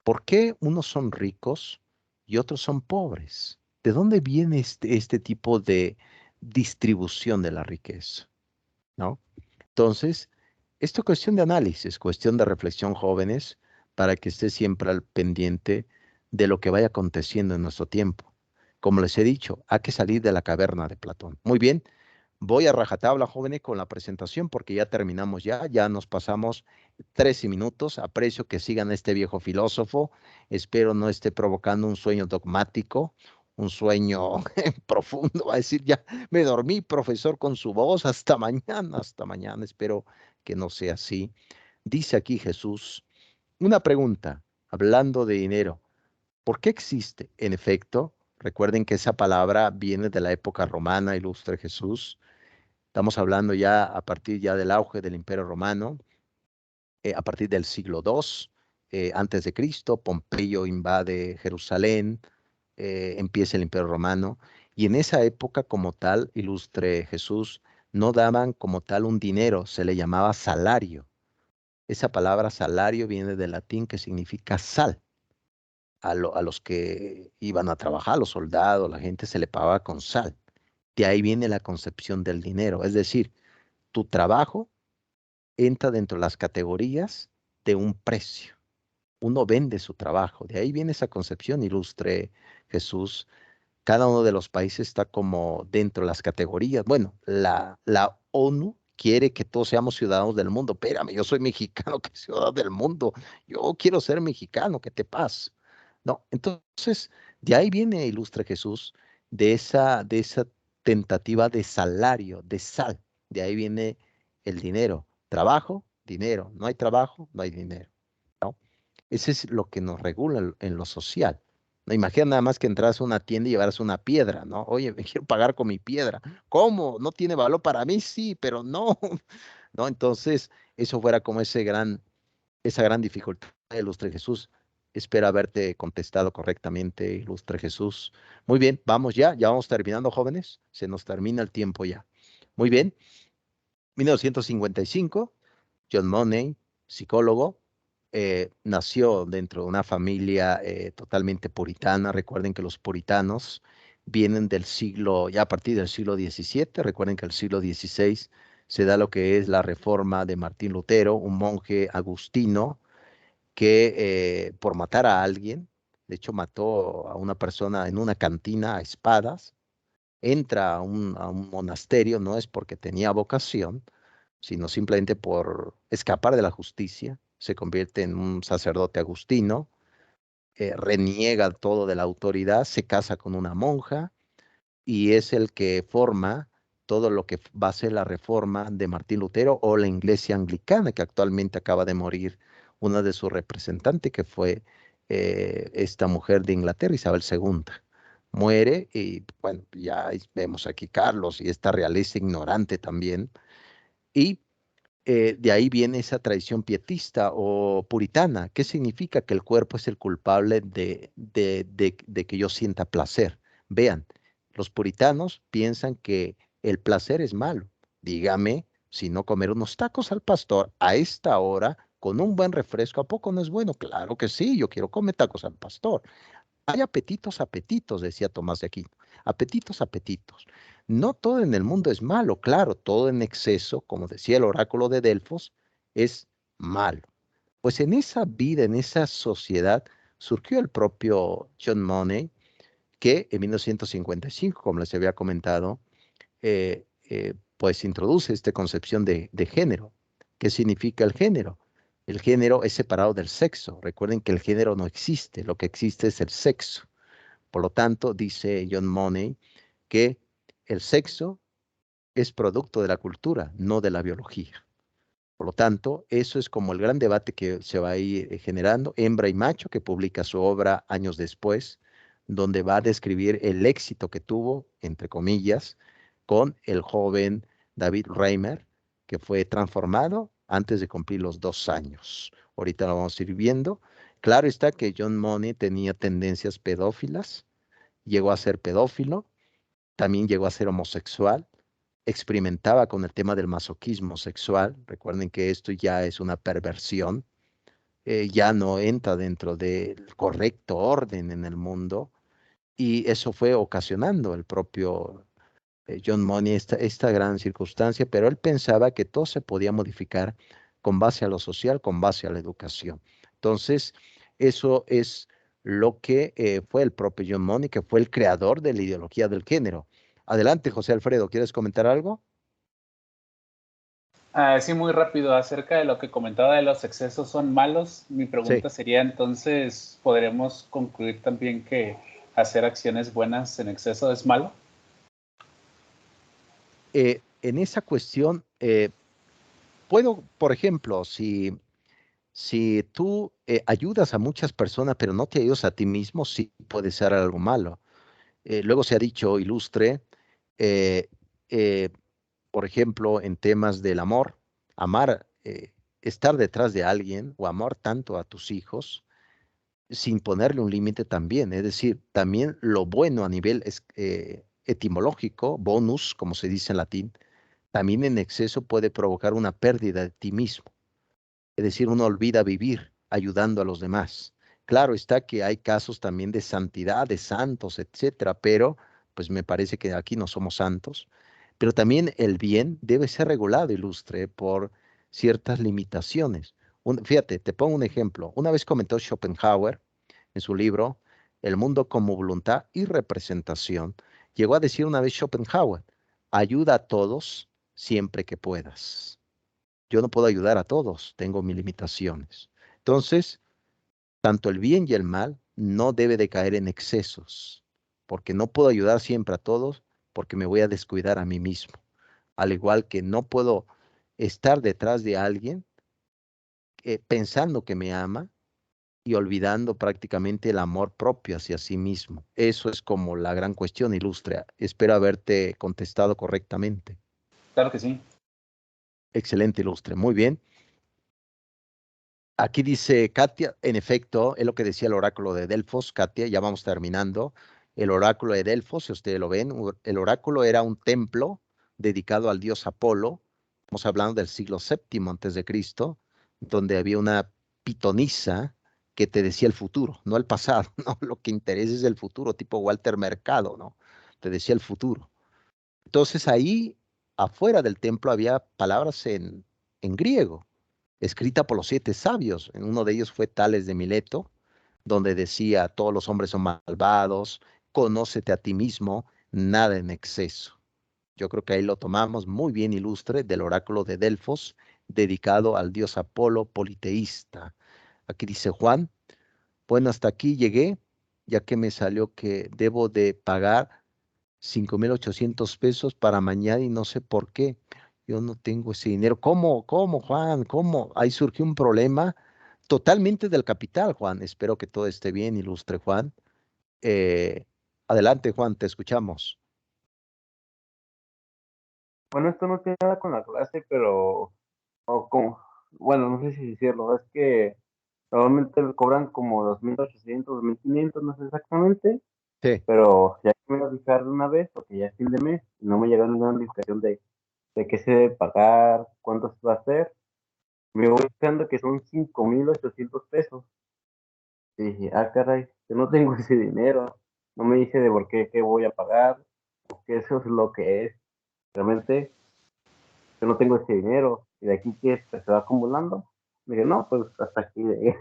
¿Por qué unos son ricos y otros son pobres? ¿De dónde viene este tipo de distribución de la riqueza? ¿No? Entonces, esto es cuestión de análisis, cuestión de reflexión, jóvenes, para que esté siempre al pendiente de lo que vaya aconteciendo en nuestro tiempo. Como les he dicho, hay que salir de la caverna de Platón. Muy bien, voy a rajatabla, jóvenes, con la presentación porque ya terminamos ya nos pasamos 13 minutos. Aprecio que sigan este viejo filósofo. Espero no esté provocando un sueño dogmático, un sueño profundo. Va a decir, ya me dormí, profesor, con su voz. Hasta mañana, hasta mañana. Espero que no sea así. Dice aquí Jesús, una pregunta, hablando de dinero. ¿Por qué existe? En efecto, recuerden que esa palabra viene de la época romana, ilustre Jesús. Estamos hablando ya a partir ya del auge del Imperio Romano, a partir del siglo II antes de Cristo. Pompeyo invade Jerusalén, empieza el Imperio Romano, y en esa época como tal, ilustre Jesús, no daban como tal un dinero, se le llamaba salario. Esa palabra salario viene del latín que significa sal. A los que iban a trabajar, los soldados, la gente se le pagaba con sal. De ahí viene la concepción del dinero, es decir, tu trabajo entra dentro de las categorías de un precio. Uno vende su trabajo. De ahí viene esa concepción, ilustre Jesús. Cada uno de los países está como dentro de las categorías. Bueno, la ONU quiere que todos seamos ciudadanos del mundo. Espérame, yo soy mexicano, que ciudadano del mundo. Yo quiero ser mexicano, ¿qué te pasa? No, entonces, de ahí viene, ilustre Jesús, de esa tentativa de salario, de sal. De ahí viene el dinero. Trabajo, dinero. No hay trabajo, no hay dinero. ¿No? Ese es lo que nos regula en lo social. No, imagina nada más que entras a una tienda y llevaras una piedra, ¿no? Oye, me quiero pagar con mi piedra. ¿Cómo? ¿No tiene valor para mí? Sí, pero no. ¿No? Entonces, eso fuera como esa gran dificultad, ilustre Jesús. Espero haberte contestado correctamente, ilustre Jesús. Muy bien, vamos ya vamos terminando, jóvenes. Se nos termina el tiempo ya. Muy bien. 1955, John Money, psicólogo, nació dentro de una familia totalmente puritana. Recuerden que los puritanos vienen del siglo, ya a partir del siglo XVII. Recuerden que el siglo XVI se da lo que es la reforma de Martín Lutero, un monje agustino que por matar a alguien, de hecho mató a una persona en una cantina a espadas, entra a un monasterio, no es porque tenía vocación, sino simplemente por escapar de la justicia, se convierte en un sacerdote agustino, reniega todo de la autoridad, se casa con una monja y es el que forma todo lo que va a ser la reforma de Martín Lutero o la Iglesia Anglicana, que actualmente acaba de morir una de sus representantes, que fue esta mujer de Inglaterra, Isabel II. Muere y bueno, ya vemos aquí Carlos y esta realeza ignorante también. Y de ahí viene esa tradición pietista o puritana. ¿Qué significa? Que el cuerpo es el culpable de que yo sienta placer. Vean, los puritanos piensan que el placer es malo. Dígame, si no comer unos tacos al pastor a esta hora con un buen refresco, ¿a poco no es bueno? Claro que sí, yo quiero comer tacos al pastor. Hay apetitos, apetitos, decía Tomás de Aquino. Apetitos, apetitos. No todo en el mundo es malo, claro, todo en exceso, como decía el oráculo de Delfos, es malo. Pues en esa vida, en esa sociedad, surgió el propio John Money, que en 1955, como les había comentado, pues introduce esta concepción de género. ¿Qué significa el género? El género es separado del sexo. Recuerden que el género no existe, lo que existe es el sexo. Por lo tanto, dice John Money que el sexo es producto de la cultura, no de la biología. Por lo tanto, eso es como el gran debate que se va a ir generando. Hembra y Macho, que publica su obra años después, donde va a describir el éxito que tuvo, entre comillas, con el joven David Reimer, que fue transformado antes de cumplir los 2 años. Ahorita lo vamos a ir viendo. Claro está que John Money tenía tendencias pedófilas, llegó a ser pedófilo, también llegó a ser homosexual, experimentaba con el tema del masoquismo sexual. Recuerden que esto ya es una perversión, ya no entra dentro del correcto orden en el mundo, y eso fue ocasionando el propio John Money esta gran circunstancia, pero él pensaba que todo se podía modificar con base a lo social, con base a la educación. Entonces, eso es lo que fue el propio John Money, que fue el creador de la ideología del género. Adelante, José Alfredo, ¿quieres comentar algo? Sí, muy rápido, acerca de lo que comentaba de los excesos son malos. Mi pregunta sería entonces, ¿podremos concluir también que hacer acciones buenas en exceso es malo? En esa cuestión, puedo, por ejemplo, si tú ayudas a muchas personas, pero no te ayudas a ti mismo, sí puede ser algo malo. Luego se ha dicho, ilustre, eh, eh, por ejemplo, en temas del amor, amar, estar detrás de alguien o amar tanto a tus hijos sin ponerle un límite también. Es decir, también lo bueno a nivel etimológico, bonus, como se dice en latín, también en exceso puede provocar una pérdida de ti mismo. Es decir, uno olvida vivir ayudando a los demás. Claro está que hay casos también de santidad, de santos, etcétera, pero pues me parece que aquí no somos santos. Pero también el bien debe ser regulado, ilustre, por ciertas limitaciones. Fíjate, te pongo un ejemplo. Una vez comentó Schopenhauer en su libro El mundo como voluntad y representación, llegó a decir una vez Schopenhauer, ayuda a todos siempre que puedas. Yo no puedo ayudar a todos, tengo mis limitaciones. Entonces, tanto el bien y el mal no debe de caer en excesos, porque no puedo ayudar siempre a todos, porque me voy a descuidar a mí mismo. Al igual que no puedo estar detrás de alguien pensando que me ama y olvidando prácticamente el amor propio hacia sí mismo. Eso es como la gran cuestión, ilustre. Espero haberte contestado correctamente. Claro que sí. Excelente, ilustre. Muy bien. Aquí dice Katia, en efecto, es lo que decía el oráculo de Delfos. Katia, ya vamos terminando. El oráculo de Delfos, si ustedes lo ven, el oráculo era un templo dedicado al dios Apolo. Estamos hablando del siglo VII antes de Cristo, donde había una pitonisa que te decía el futuro, no el pasado, ¿no? Lo que interesa es el futuro, tipo Walter Mercado, ¿no? te decía el futuro. Entonces ahí, afuera del templo, había palabras en griego, escrita por los 7 sabios. Uno de ellos fue Tales de Mileto, donde decía, todos los hombres son malvados, conócete a ti mismo, nada en exceso. Yo creo que ahí lo tomamos muy bien ilustre del oráculo de Delfos, dedicado al dios Apolo politeísta. Aquí dice Juan, bueno, hasta aquí llegué, ya que me salió que debo de pagar 5,800 pesos para mañana y no sé por qué. Yo no tengo ese dinero. ¿Cómo, Juan? ¿Cómo? Ahí surgió un problema totalmente del capital, Juan. Espero que todo esté bien, ilustre Juan. Adelante, Juan, te escuchamos. Bueno, esto no tiene nada con la clase, pero, bueno, no sé si decirlo, es que normalmente le cobran como 2,800, 2,500, no sé exactamente, Sí. pero ya que me voy a fijar de una vez, porque ya es fin de mes, y no me llegó ninguna notificación de qué se debe pagar, cuánto se va a hacer, me voy fijando que son 5,800 pesos. Y dije, caray, yo no tengo ese dinero, no me dice de por qué voy a pagar, que eso es lo que es. Realmente yo no tengo ese dinero, y de aquí que se va acumulando. Me dije, no, pues hasta aquí llegué.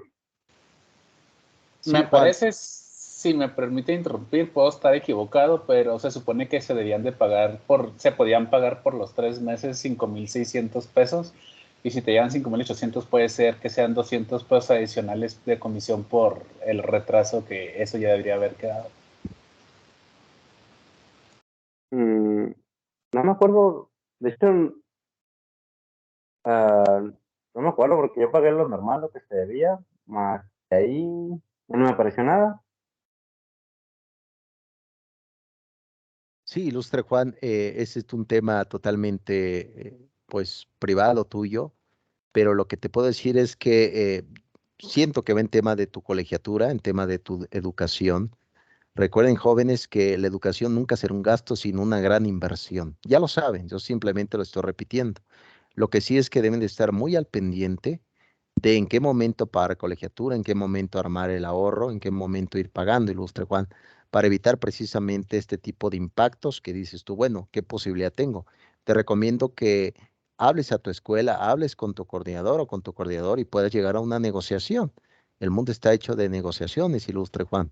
Sí, Me Juan. parece, si me permite interrumpir, puedo estar equivocado, pero se supone que se debían de pagar se podían pagar por los 3 meses 5,600 pesos, y si te llevan 5,800 puede ser que sean 200 pesos adicionales de comisión por el retraso, que eso ya debería haber quedado. No me acuerdo, de hecho, no me acuerdo porque yo pagué lo normal, lo que se debía, más de ahí ya no me apareció nada. Sí, ilustre Juan, ese es un tema totalmente, pues, privado tuyo, pero lo que te puedo decir es que siento que va en tema de tu colegiatura, en tema de tu educación. Recuerden, jóvenes, que la educación nunca será un gasto, sino una gran inversión. Ya lo saben, yo simplemente lo estoy repitiendo. Lo que sí es que deben de estar muy al pendiente de en qué momento pagar colegiatura, en qué momento armar el ahorro, en qué momento ir pagando, ilustre Juan, para evitar precisamente este tipo de impactos que dices tú, bueno, ¿qué posibilidad tengo? Te recomiendo que hables a tu escuela, hables con tu coordinador o con tu coordinador y puedas llegar a una negociación. El mundo está hecho de negociaciones, ilustre Juan.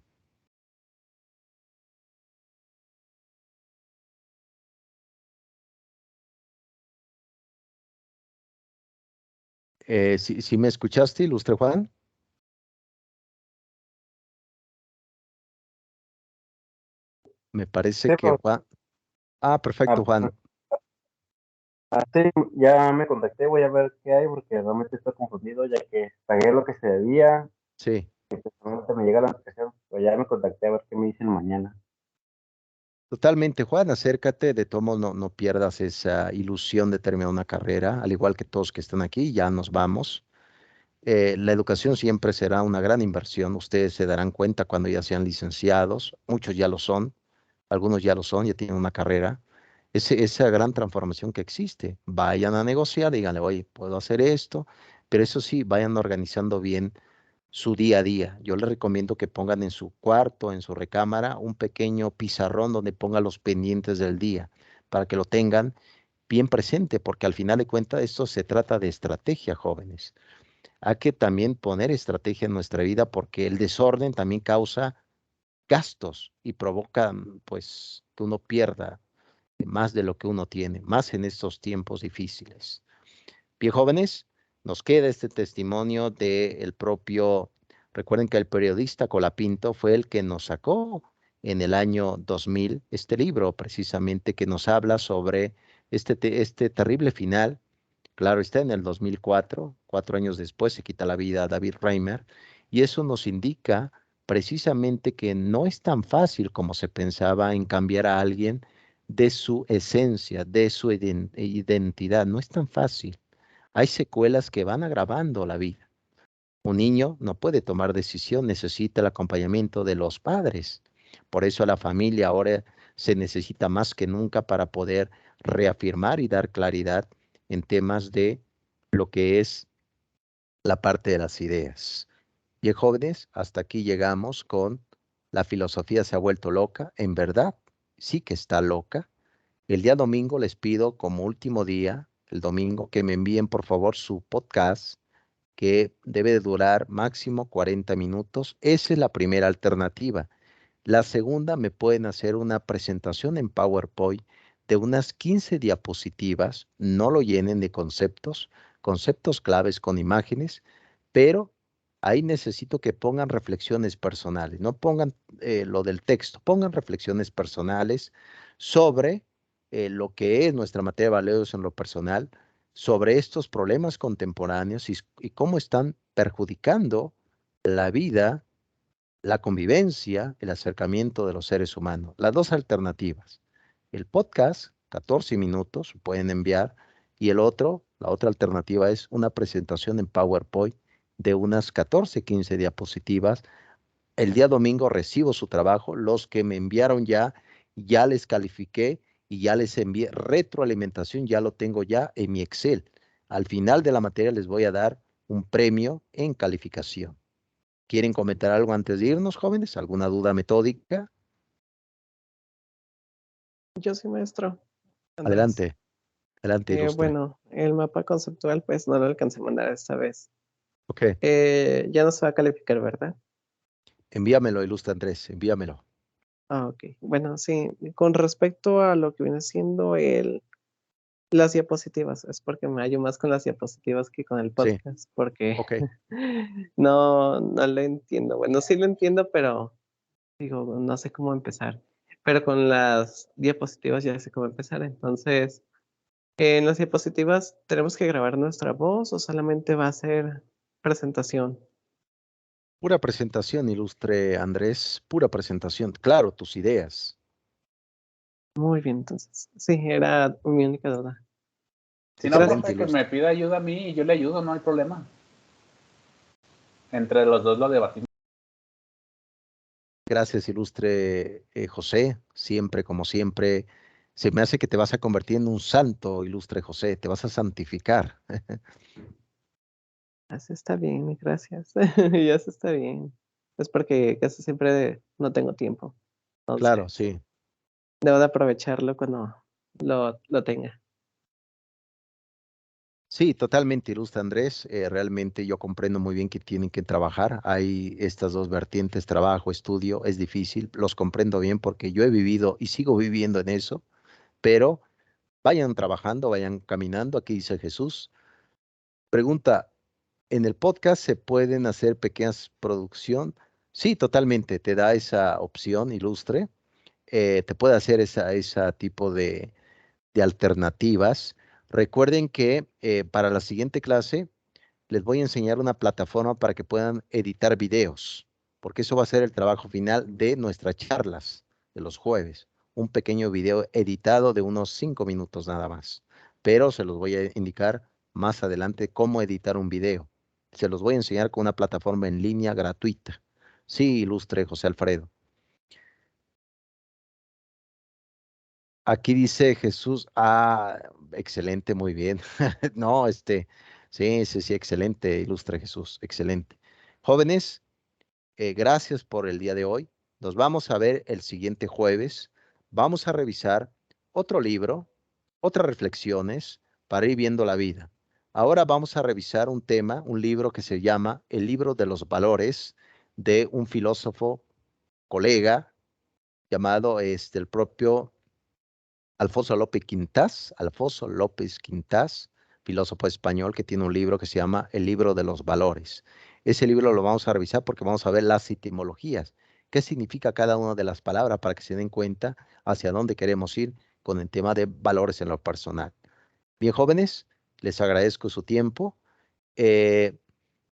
¿Sí me escuchaste, ilustre Juan? Me parece Sí, que Juan... perfecto, Juan. sí, ya me contacté, voy a ver qué hay porque realmente estoy confundido ya que pagué lo que se debía, Sí. realmente me llega la notificación, pero ya me contacté a ver qué me dicen mañana. Totalmente, Juan, acércate, de todos modos no pierdas esa ilusión de terminar una carrera, al igual que todos que están aquí, ya nos vamos. La educación siempre será una gran inversión, ustedes se darán cuenta cuando ya sean licenciados, muchos ya lo son, algunos ya lo son, ya tienen una carrera. Esa gran transformación que existe, vayan a negociar, díganle, oye, puedo hacer esto, pero eso sí, vayan organizando bien su día a día. Yo les recomiendo que pongan en su cuarto, en su recámara, un pequeño pizarrón donde pongan los pendientes del día, para que lo tengan bien presente, porque al final de cuentas esto se trata de estrategia, jóvenes. Hay que también poner estrategia en nuestra vida porque el desorden también causa gastos y provoca, pues, que uno pierda más de lo que uno tiene, más en estos tiempos difíciles. Bien, jóvenes, nos queda este testimonio del propio, recuerden que el periodista Colapinto fue el que nos sacó en el año 2000 este libro, precisamente, que nos habla sobre este terrible final. Claro, está en el 2004, 4 años después se quita la vida a David Reimer, y eso nos indica precisamente que no es tan fácil como se pensaba en cambiar a alguien de su esencia, de su identidad, no es tan fácil. Hay secuelas que van agravando la vida. Un niño no puede tomar decisión, necesita el acompañamiento de los padres. Por eso la familia ahora se necesita más que nunca para poder reafirmar y dar claridad en temas de lo que es la parte de las ideas. Bien, jóvenes, hasta aquí llegamos con La filosofía se ha vuelto loca, en verdad. sí que está loca. El día domingo les pido como último día, el domingo, que me envíen por favor su podcast, que debe de durar máximo 40 minutos. Esa es la primera alternativa. La segunda, me pueden hacer una presentación en PowerPoint de unas 15 diapositivas, no lo llenen de conceptos claves con imágenes, pero ahí necesito que pongan reflexiones personales, no pongan lo del texto, pongan reflexiones personales sobre lo que es nuestra materia de valores en lo personal, sobre estos problemas contemporáneos y cómo están perjudicando la vida, la convivencia, el acercamiento de los seres humanos. Las dos alternativas. El podcast, 14 minutos, pueden enviar, y la otra alternativa es una presentación en PowerPoint de unas 14, 15 diapositivas. El día domingo recibo su trabajo. Los que me enviaron ya les califiqué y ya les envié retroalimentación, ya lo tengo ya en mi Excel. Al final de la materia les voy a dar un premio en calificación. ¿Quieren comentar algo antes de irnos, jóvenes? ¿Alguna duda metódica? Yo sí, maestro. Andrés. Adelante. Adelante, ilustre. Bueno, el mapa conceptual pues no lo alcancé a mandar esta vez. Ok. Ya no se va a calificar, ¿verdad? Envíamelo, ilustre Andrés, envíamelo. Ah, ok. Bueno, sí, con respecto a lo que viene siendo las diapositivas, es porque me hallo más con las diapositivas que con el podcast, porque Ok. no lo entiendo. Bueno, sí lo entiendo, pero digo, no sé cómo empezar. Pero con las diapositivas ya sé cómo empezar. Entonces, en las diapositivas, ¿tenemos que grabar nuestra voz o solamente va a ser presentación? Pura presentación, ilustre Andrés, pura presentación. Claro, tus ideas. Muy bien, entonces. Sí, era mi única duda. Si no, Excelente, profe, que ilustre. me pida ayuda a mí y yo le ayudo, no hay problema. Entre los dos lo debatimos. Gracias, ilustre José. Siempre, como siempre, se me hace que te vas a convertir en un santo, ilustre José. Te vas a santificar. Así está bien, gracias. Ya se está bien. Es porque casi siempre no tengo tiempo. Entonces, Claro, sí. debo de aprovecharlo cuando lo tenga. Sí, totalmente, ilustre Andrés. Realmente yo comprendo muy bien que tienen que trabajar. Hay estas dos vertientes, trabajo, estudio, es difícil. Los comprendo bien porque yo he vivido y sigo viviendo en eso, pero vayan trabajando, vayan caminando. Aquí dice Jesús. Pregunta, ¿en el podcast se pueden hacer pequeñas producción? Sí, totalmente, te da esa opción, ilustre. Te puede hacer esa tipo de alternativas. Recuerden que para la siguiente clase les voy a enseñar una plataforma para que puedan editar videos, porque eso va a ser el trabajo final de nuestras charlas de los jueves. Un pequeño video editado de unos 5 minutos nada más, pero se los voy a indicar más adelante cómo editar un video. Se los voy a enseñar con una plataforma en línea gratuita. Sí, ilustre José Alfredo. Aquí dice Jesús, excelente, muy bien. No, sí, excelente, ilustre Jesús, excelente. Jóvenes, gracias por el día de hoy. Nos vamos a ver el siguiente jueves. Vamos a revisar otro libro, otras reflexiones para ir viendo la vida. Ahora vamos a revisar un tema, un libro que se llama El libro de los valores de un filósofo colega llamado el propio Alfonso López Quintás, filósofo español que tiene un libro que se llama El libro de los valores. Ese libro lo vamos a revisar porque vamos a ver las etimologías, qué significa cada una de las palabras para que se den cuenta hacia dónde queremos ir con el tema de valores en lo personal. Bien, jóvenes, les agradezco su tiempo.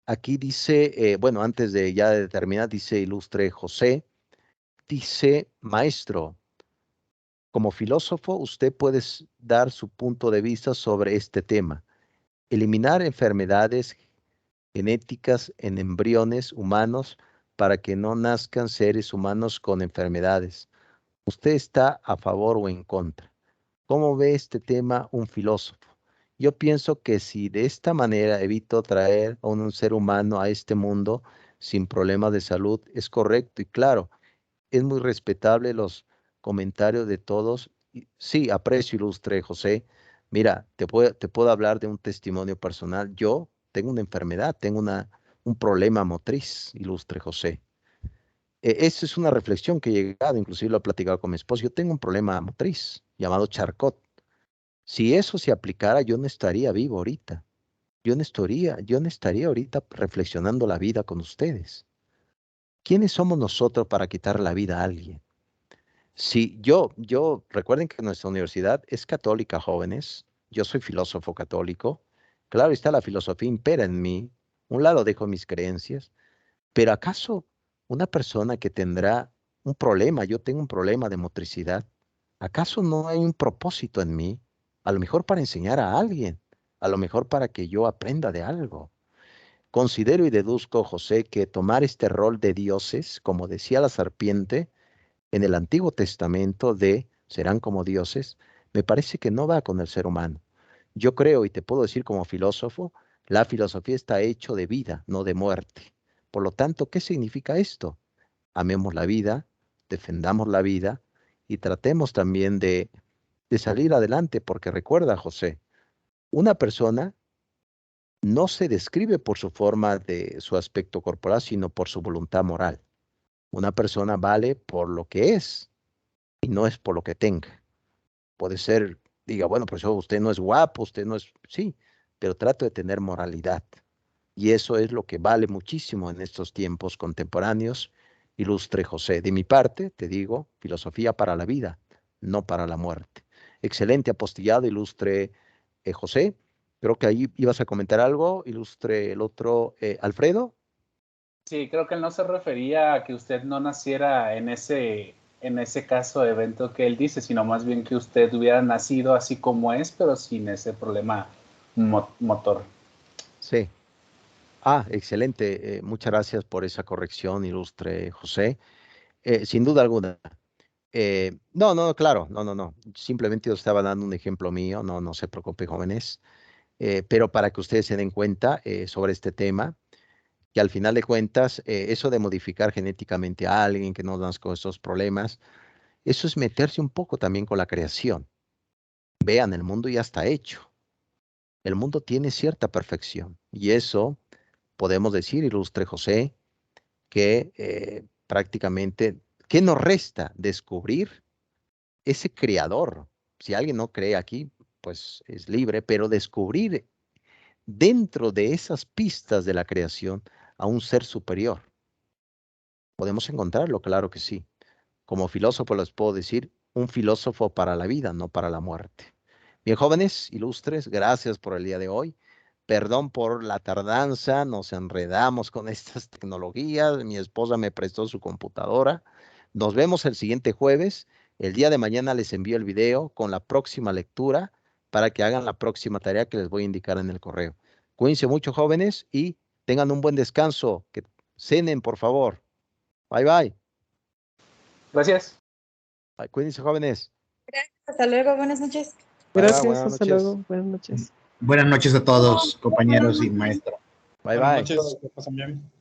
Aquí dice, bueno, antes de ya de terminar, dice ilustre José, dice maestro. Como filósofo, usted puede dar su punto de vista sobre este tema. Eliminar enfermedades genéticas en embriones humanos para que no nazcan seres humanos con enfermedades. ¿Usted está a favor o en contra? ¿Cómo ve este tema un filósofo? Yo pienso que si de esta manera evito traer a un ser humano a este mundo sin problemas de salud, es correcto y claro, es muy respetable los comentario de todos. Sí, aprecio, ilustre José. Mira, te puedo hablar de un testimonio personal. Yo tengo una enfermedad, tengo un problema motriz, ilustre José. Esa es una reflexión que he llegado, inclusive lo he platicado con mi esposo. Yo tengo un problema motriz llamado Charcot. Si eso se aplicara, yo no estaría vivo ahorita. Yo no estaría ahorita reflexionando la vida con ustedes. ¿Quiénes somos nosotros para quitar la vida a alguien? Si recuerden que nuestra universidad es católica, jóvenes. Yo soy filósofo católico. Claro está, la filosofía impera en mí. Un lado dejo mis creencias. Pero ¿acaso una persona que tendrá un problema, yo tengo un problema de motricidad, ¿acaso no hay un propósito en mí? A lo mejor para enseñar a alguien, a lo mejor para que yo aprenda de algo. Considero y deduzco, José, que tomar este rol de dioses, como decía la serpiente en el Antiguo Testamento serán como dioses, me parece que no va con el ser humano. Yo creo, y te puedo decir como filósofo, la filosofía está hecho de vida, no de muerte. Por lo tanto, ¿qué significa esto? Amemos la vida, defendamos la vida y tratemos también de salir adelante, porque recuerda, José, una persona no se describe por su forma de su aspecto corporal, sino por su voluntad moral. Una persona vale por lo que es y no es por lo que tenga. Puede ser, diga, bueno, pues usted no es guapo, usted no es, sí, pero trato de tener moralidad. Y eso es lo que vale muchísimo en estos tiempos contemporáneos, ilustre José. De mi parte, te digo, filosofía para la vida, no para la muerte. Excelente apostillado, ilustre José. Creo que ahí ibas a comentar algo, ilustre el otro, Alfredo. Sí, creo que él no se refería a que usted no naciera en ese caso evento que él dice, sino más bien que usted hubiera nacido así como es, pero sin ese problema motor. Sí. Excelente. Muchas gracias por esa corrección, ilustre José. Sin duda alguna. No, claro, no. Simplemente yo estaba dando un ejemplo mío, no se preocupe, jóvenes. Pero para que ustedes se den cuenta sobre este tema, que al final de cuentas, eso de modificar genéticamente a alguien que no nazca con esos problemas, eso es meterse un poco también con la creación. Vean, el mundo ya está hecho. El mundo tiene cierta perfección. Y eso podemos decir, ilustre José, que prácticamente, ¿qué nos resta? Descubrir ese creador. Si alguien no cree aquí, pues es libre, pero descubrir dentro de esas pistas de la creación a un ser superior. ¿Podemos encontrarlo? Claro que sí. Como filósofo les puedo decir, un filósofo para la vida, no para la muerte. Bien, jóvenes, ilustres, gracias por el día de hoy. Perdón por la tardanza, nos enredamos con estas tecnologías. Mi esposa me prestó su computadora. Nos vemos el siguiente jueves. El día de mañana les envío el video con la próxima lectura para que hagan la próxima tarea que les voy a indicar en el correo. Cuídense mucho, jóvenes, y tengan un buen descanso. Que cenen, por favor. Bye, bye. Gracias. Bye. Cuídense, jóvenes. Gracias, hasta luego, buenas noches. Gracias, hasta luego. Buenas noches. Buenas noches a todos, compañeros y maestro. Bye, Buenas bye. noches, que pasen bien.